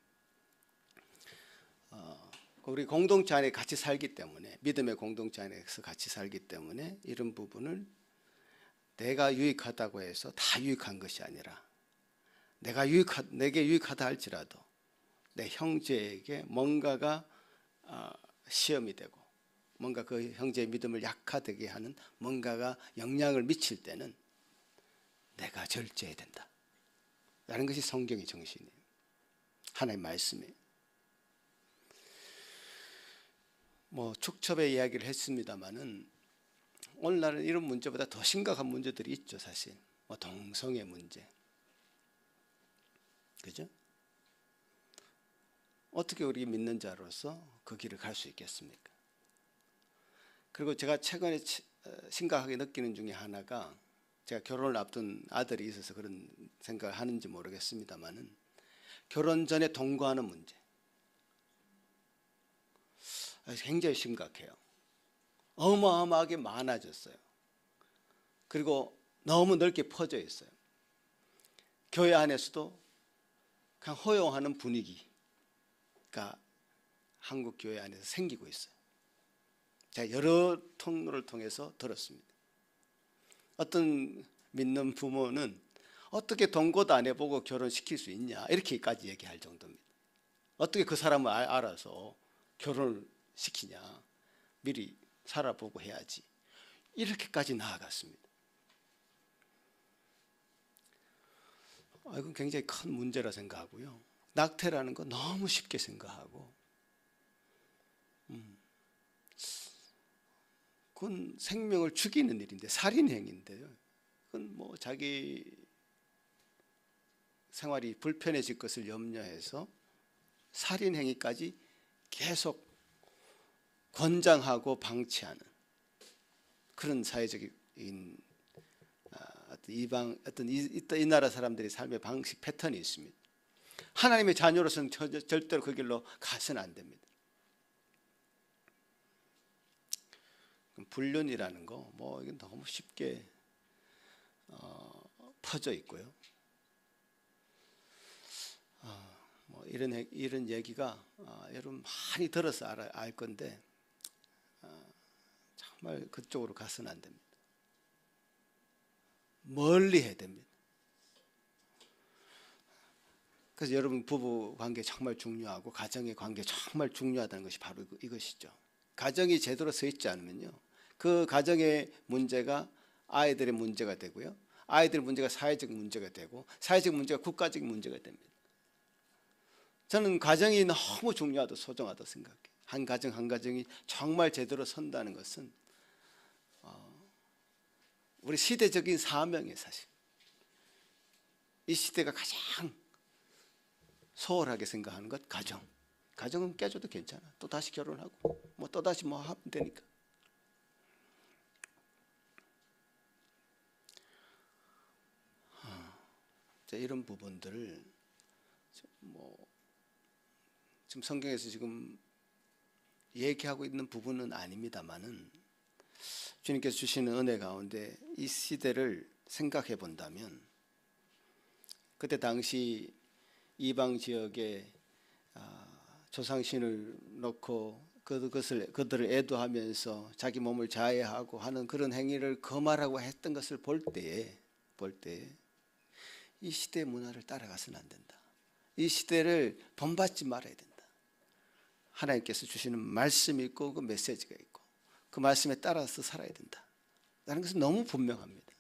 우리 공동체 안에 같이 살기 때문에, 믿음의 공동체 안에서 같이 살기 때문에 이런 부분을 내가 유익하다고 해서 다 유익한 것이 아니라 내게 유익하다 할지라도 내 형제에게 뭔가가 시험이 되고 뭔가 그 형제의 믿음을 약화되게 하는 뭔가가 영향을 미칠 때는 내가 절제해야 된다 라는 것이 성경의 정신이에요. 하나님의 말씀이에요. 뭐 축첩의 이야기를 했습니다마는 오늘날은 이런 문제보다 더 심각한 문제들이 있죠. 사실 뭐 동성애 문제, 그죠? 어떻게 우리 믿는 자로서 그 길을 갈 수 있겠습니까? 그리고 제가 최근에 심각하게 느끼는 중에 하나가, 제가 결혼을 앞둔 아들이 있어서 그런 생각을 하는지 모르겠습니다만은 결혼 전에 동거하는 문제 굉장히 심각해요. 어마어마하게 많아졌어요. 그리고 너무 넓게 퍼져 있어요. 교회 안에서도 그냥 허용하는 분위기가 한국 교회 안에서 생기고 있어요. 제가 여러 통로를 통해서 들었습니다. 어떤 믿는 부모는 어떻게 동거도 안 해보고 결혼시킬 수 있냐 이렇게까지 얘기할 정도입니다. 어떻게 그 사람을 알아서 결혼을 시키냐, 미리 살아보고 해야지, 이렇게까지 나아갔습니다. 이건 굉장히 큰 문제라 생각하고요. 낙태라는 거 너무 쉽게 생각하고, 그건 생명을 죽이는 일인데, 살인행위인데요. 그건 뭐 자기 생활이 불편해질 것을 염려해서 살인행위까지 계속 권장하고 방치하는 그런 사회적인 어떤 이 나라 사람들의 삶의 방식 패턴이 있습니다. 하나님의 자녀로서는 절대로 그 길로 가서는 안 됩니다. 불륜이라는 거 뭐 이게 너무 쉽게 퍼져 있고요. 뭐 이런 얘기가 여러분 많이 들어서 알 건데 정말 그쪽으로 가서는 안 됩니다. 멀리 해야 됩니다. 그래서 여러분 부부 관계 정말 중요하고 가정의 관계 정말 중요하다는 것이 바로 이것이죠. 가정이 제대로 서 있지 않으면요, 그 가정의 문제가 아이들의 문제가 되고요, 아이들의 문제가 사회적 문제가 되고 사회적 문제가 국가적 문제가 됩니다. 저는 가정이 너무 중요하다, 소중하다 생각해요. 한 가정 한 가정이 정말 제대로 선다는 것은 우리 시대적인 사명이에요. 사실 이 시대가 가장 소홀하게 생각하는 것, 가정. 가정은 깨져도 괜찮아. 또 다시 결혼하고 뭐 또 다시 뭐 하면 되니까. 이런 부분들을 뭐 지금 성경에서 지금 얘기하고 있는 부분은 아닙니다만은 주님께서 주시는 은혜 가운데 이 시대를 생각해 본다면, 그때 당시 이방 지역에 조상신을 놓고 그들을 애도하면서 자기 몸을 자해하고 하는 그런 행위를 금하라고 했던 것을 볼 때에 이 시대의 문화를 따라가서는 안 된다. 이 시대를 본받지 말아야 된다. 하나님께서 주시는 말씀이 있고 그 메시지가 있고 그 말씀에 따라서 살아야 된다 라는 것은 너무 분명합니다.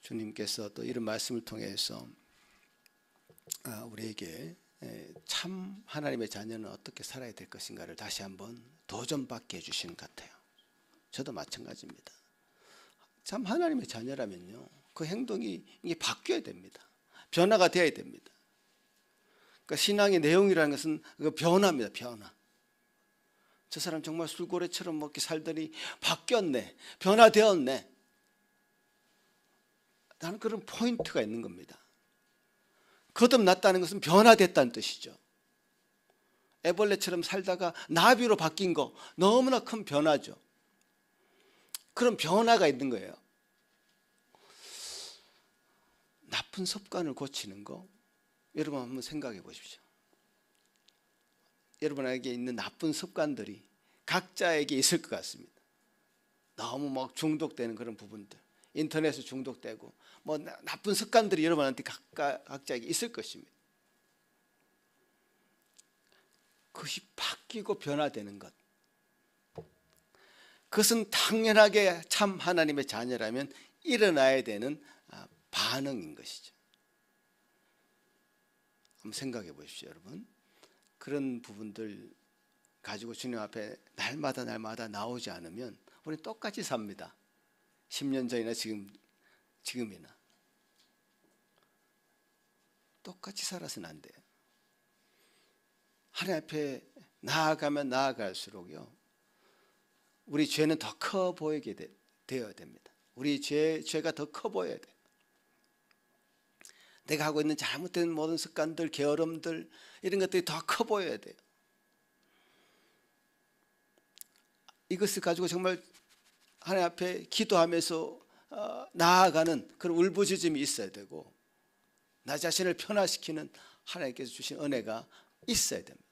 주님께서 또 이런 말씀을 통해서 우리에게 참 하나님의 자녀는 어떻게 살아야 될 것인가를 다시 한번 도전받게 해주시는 것 같아요. 저도 마찬가지입니다. 참 하나님의 자녀라면요, 그 행동이 이게 바뀌어야 됩니다. 변화가 되어야 됩니다. 그러니까 신앙의 내용이라는 것은 그 변화입니다. 변화. 저 사람 정말 술고래처럼 먹기 살더니 바뀌었네, 변화되었네. 나는 그런 포인트가 있는 겁니다. 거듭났다는 것은 변화됐다는 뜻이죠. 애벌레처럼 살다가 나비로 바뀐 거 너무나 큰 변화죠. 그런 변화가 있는 거예요. 나쁜 습관을 고치는 거, 여러분 한번 생각해 보십시오. 여러분에게 있는 나쁜 습관들이 각자에게 있을 것 같습니다. 너무 막 중독되는 그런 부분들, 인터넷에 중독되고 뭐 나쁜 습관들이 여러분한테 각자에게 있을 것입니다. 그것이 바뀌고 변화되는 것, 그것은 당연하게 참 하나님의 자녀라면 일어나야 되는 반응인 것이죠. 한번 생각해 보십시오, 여러분. 그런 부분들 가지고 주님 앞에 날마다 나오지 않으면 우리는 똑같이 삽니다. 10년 전이나 지금이나 똑같이 살아서는 안 돼요. 하나님 앞에 나아가면 나아갈수록요, 우리 죄는 더 커 보이게 되어야 됩니다. 우리 죄가 더 커 보여야 돼요. 내가 하고 있는 잘못된 모든 습관들, 게으름들, 이런 것들이 더 커 보여야 돼요. 이것을 가지고 정말 하나님 앞에 기도하면서 나아가는 그런 울부짖음이 있어야 되고, 나 자신을 변화시키는 하나님께서 주신 은혜가 있어야 됩니다.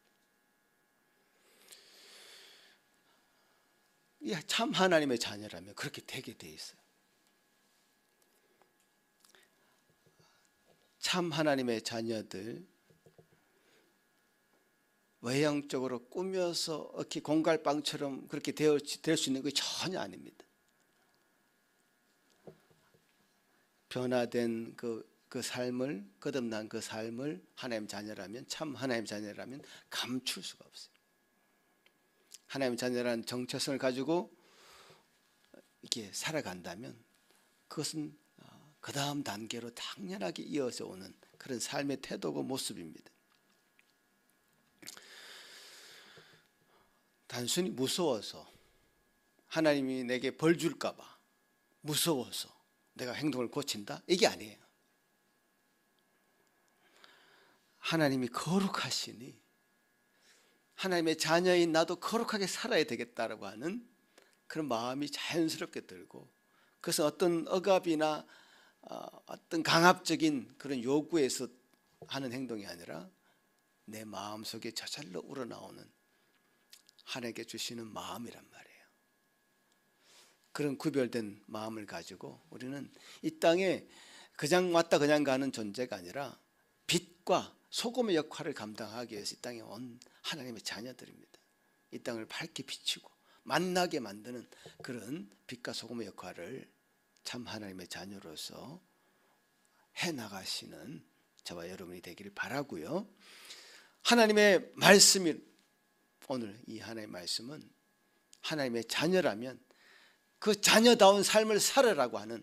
참 하나님의 자녀라면 그렇게 되게 돼 있어요. 참 하나님의 자녀들, 외형적으로 꾸며서 이렇게 공갈빵처럼 그렇게 될 수 있는 게 전혀 아닙니다. 변화된 그 삶을, 거듭난 그 삶을 하나님 자녀라면, 참 하나님 자녀라면 감출 수가 없어요. 하나님 자녀라는 정체성을 가지고 이렇게 살아간다면 그것은 그 다음 단계로 당연하게 이어져 오는 그런 삶의 태도고 모습입니다. 단순히 무서워서, 하나님이 내게 벌 줄까 봐 무서워서 내가 행동을 고친다, 이게 아니에요. 하나님이 거룩하시니 하나님의 자녀인 나도 거룩하게 살아야 되겠다라고 하는 그런 마음이 자연스럽게 들고, 그것은 어떤 억압이나 어떤 강압적인 그런 요구에서 하는 행동이 아니라 내 마음속에 저절로 우러나오는 하나님께 주시는 마음이란 말이에요. 그런 구별된 마음을 가지고 우리는 이 땅에 그냥 왔다 그냥 가는 존재가 아니라 빛과 소금의 역할을 감당하기 위해서 이 땅에 온 하나님의 자녀들입니다. 이 땅을 밝게 비추고 만나게 만드는 그런 빛과 소금의 역할을 참 하나님의 자녀로서 해나가시는 저와 여러분이 되기를 바라고요. 하나님의 말씀이, 오늘 이 하나님의 말씀은 하나님의 자녀라면 그 자녀다운 삶을 살아라고 하는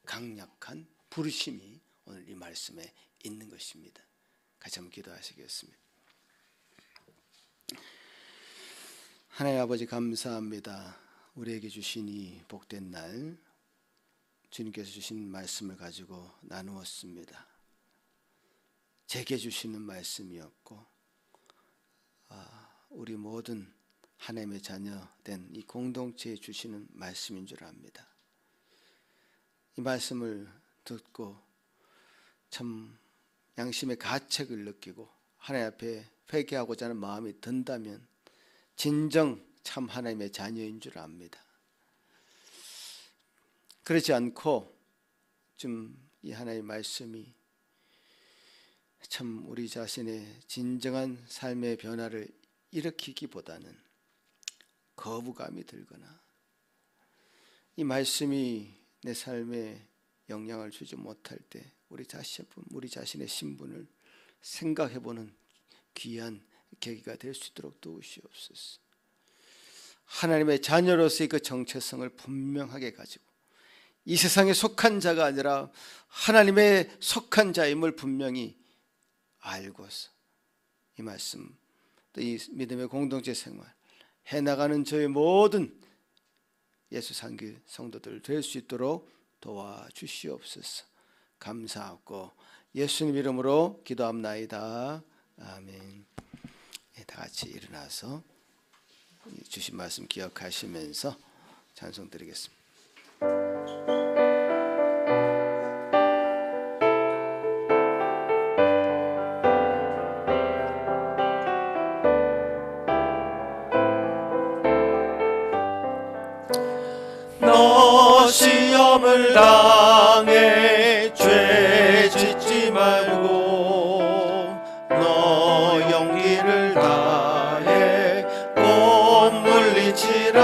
강력한 부르심이 오늘 이 말씀에 있는 것입니다. 같이 한번 기도하시겠습니다. 하나님 아버지, 감사합니다. 우리에게 주신 이 복된 날, 주님께서 주신 말씀을 가지고 나누었습니다. 제게 주시는 말씀이었고, 우리 모든 하나님의 자녀된 이 공동체에 주시는 말씀인 줄 압니다. 이 말씀을 듣고 참 양심의 가책을 느끼고 하나님 앞에 회개하고자 하는 마음이 든다면 진정 참 하나님의 자녀인 줄 압니다. 그렇지 않고 좀 이 하나님의 말씀이 참 우리 자신의 진정한 삶의 변화를 일으키기보다는 거부감이 들거나 이 말씀이 내 삶에 영향을 주지 못할 때 우리 자신의 신분을 생각해보는 귀한 계기가 될 수 있도록 도우시옵소서. 하나님의 자녀로서의 그 정체성을 분명하게 가지고 이 세상에 속한 자가 아니라 하나님의 속한 자임을 분명히 알고서 이 말씀 또 이 믿음의 공동체 생활 해나가는 저의 모든 예수 상기 성도들 될 수 있도록 도와주시옵소서. 감사하고 예수님 이름으로 기도합나이다. 아멘. 다 같이 일어나서 주신 말씀 기억하시면서 찬송 드리겠습니다. 너 시험을 당해 죄 짓지 말고 너 용기를 다해 꼭 물리치라.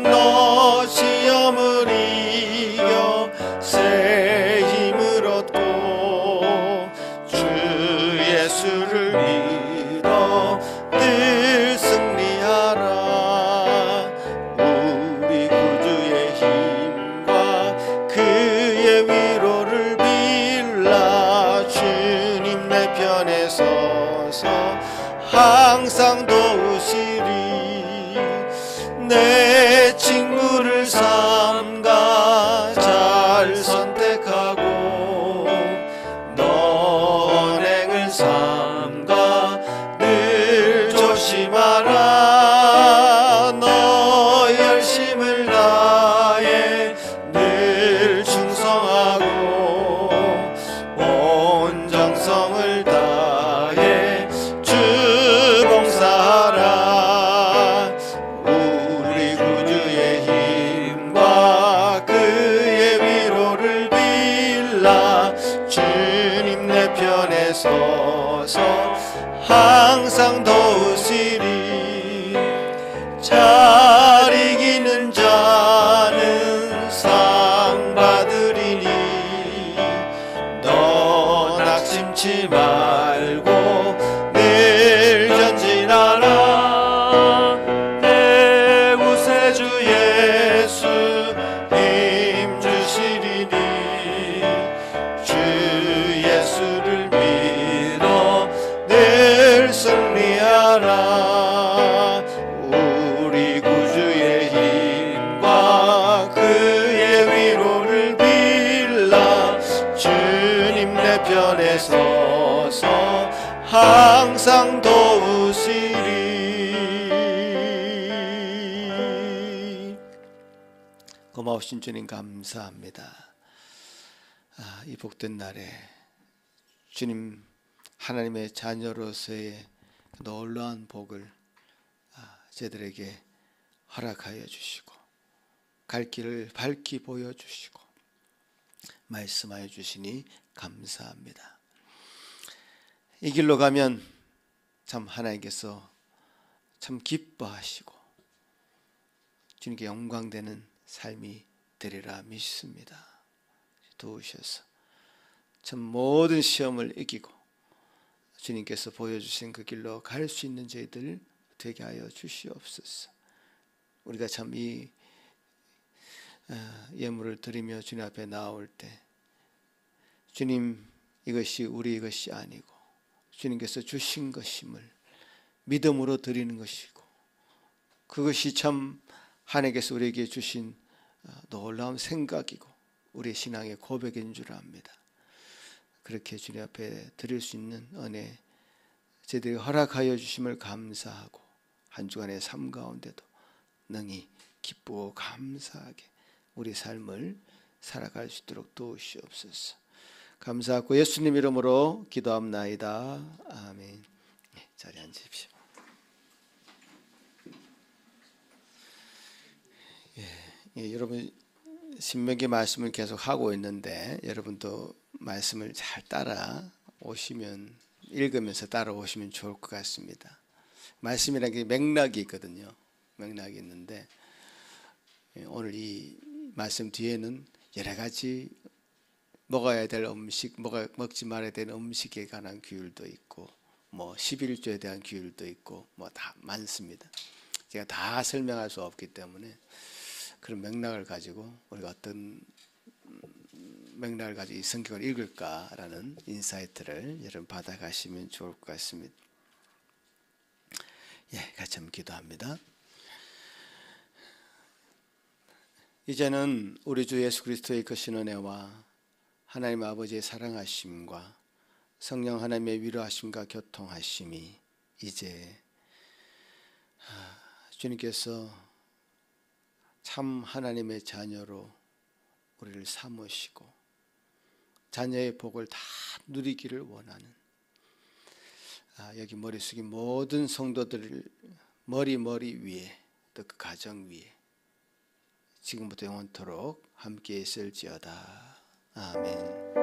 너 시험을 이겨 새 힘을 얻고 주 예수를 믿어 늘 승리하라. 항상 도우시리. 내 친구를 삼가 잘 선택하고 너 언행을 삼가 늘 조심하라. 너 열심을 다해 늘 충성하고 온 정성을 다해 봉사하라. 우리 구주의 힘과 그의 위로를 빌라. 주님 내 편에 서서 항상 도우시리. 잘 이기는 자는 상 받으리니 너 낙심치 말고 내 구세주 예수 힘 주시리니 주 예수를 믿어 늘 승리하라. 우리 구주의 힘과 그의 위로를 빌라. 주님 내 편에 서서 항상 도우시리. 고마우신 주님 감사합니다. 이 복된 날에 주님 하나님의 자녀로서의 놀라운 복을 저희들에게 허락하여 주시고 갈 길을 밝히 보여주시고 말씀하여 주시니 감사합니다. 이 길로 가면 참 하나님께서 참 기뻐하시고 주님께 영광되는 삶이 되리라 믿습니다. 도우셔서 참 모든 시험을 이기고 주님께서 보여주신 그 길로 갈 수 있는 저희들 되게 하여 주시옵소서. 우리가 참 이 예물을 드리며 주님 앞에 나올 때 주님 이것이 우리 것이 아니고 주님께서 주신 것임을 믿음으로 드리는 것이고 그것이 참 하나님께서 우리에게 주신 놀라운 생각이고 우리의 신앙의 고백인 줄 압니다. 그렇게 주님 앞에 드릴 수 있는 은혜 저희들이 허락하여 주심을 감사하고 한 주간의 삶 가운데도 능히 기쁘고 감사하게 우리 삶을 살아갈 수 있도록 도우시옵소서. 감사하고 예수님 이름으로 기도합나이다. 아멘. 자리에 앉으십시오. 여러분 신명기 말씀을 계속 하고 있는데 여러분도 말씀을 잘 따라 오시면 읽으면서 따라 오시면 좋을 것 같습니다. 말씀이라는 게 맥락이 있거든요. 맥락이 있는데 오늘 이 말씀 뒤에는 여러 가지 먹어야 될 음식, 먹지 말아야 되는 음식에 관한 규율도 있고, 뭐 11조에 대한 규율도 있고, 뭐 다 많습니다. 제가 다 설명할 수 없기 때문에 그런 맥락을 가지고 우리가 어떤 맥락을 가지고 이 성경을 읽을까라는 인사이트를 여러분 받아가시면 좋을 것 같습니다. 예, 같이 한번 기도합니다. 이제는 우리 주 예수 그리스도의 크신 은혜와 하나님 아버지의 사랑하심과 성령 하나님의 위로하심과 교통하심이 이제 주님께서 참 하나님의 자녀로 우리를 삼으시고 자녀의 복을 다 누리기를 원하는 여기 머리 숙인 모든 성도들 머리 위에 또 그 가정 위에 지금부터 영원토록 함께 있을지어다. 아멘.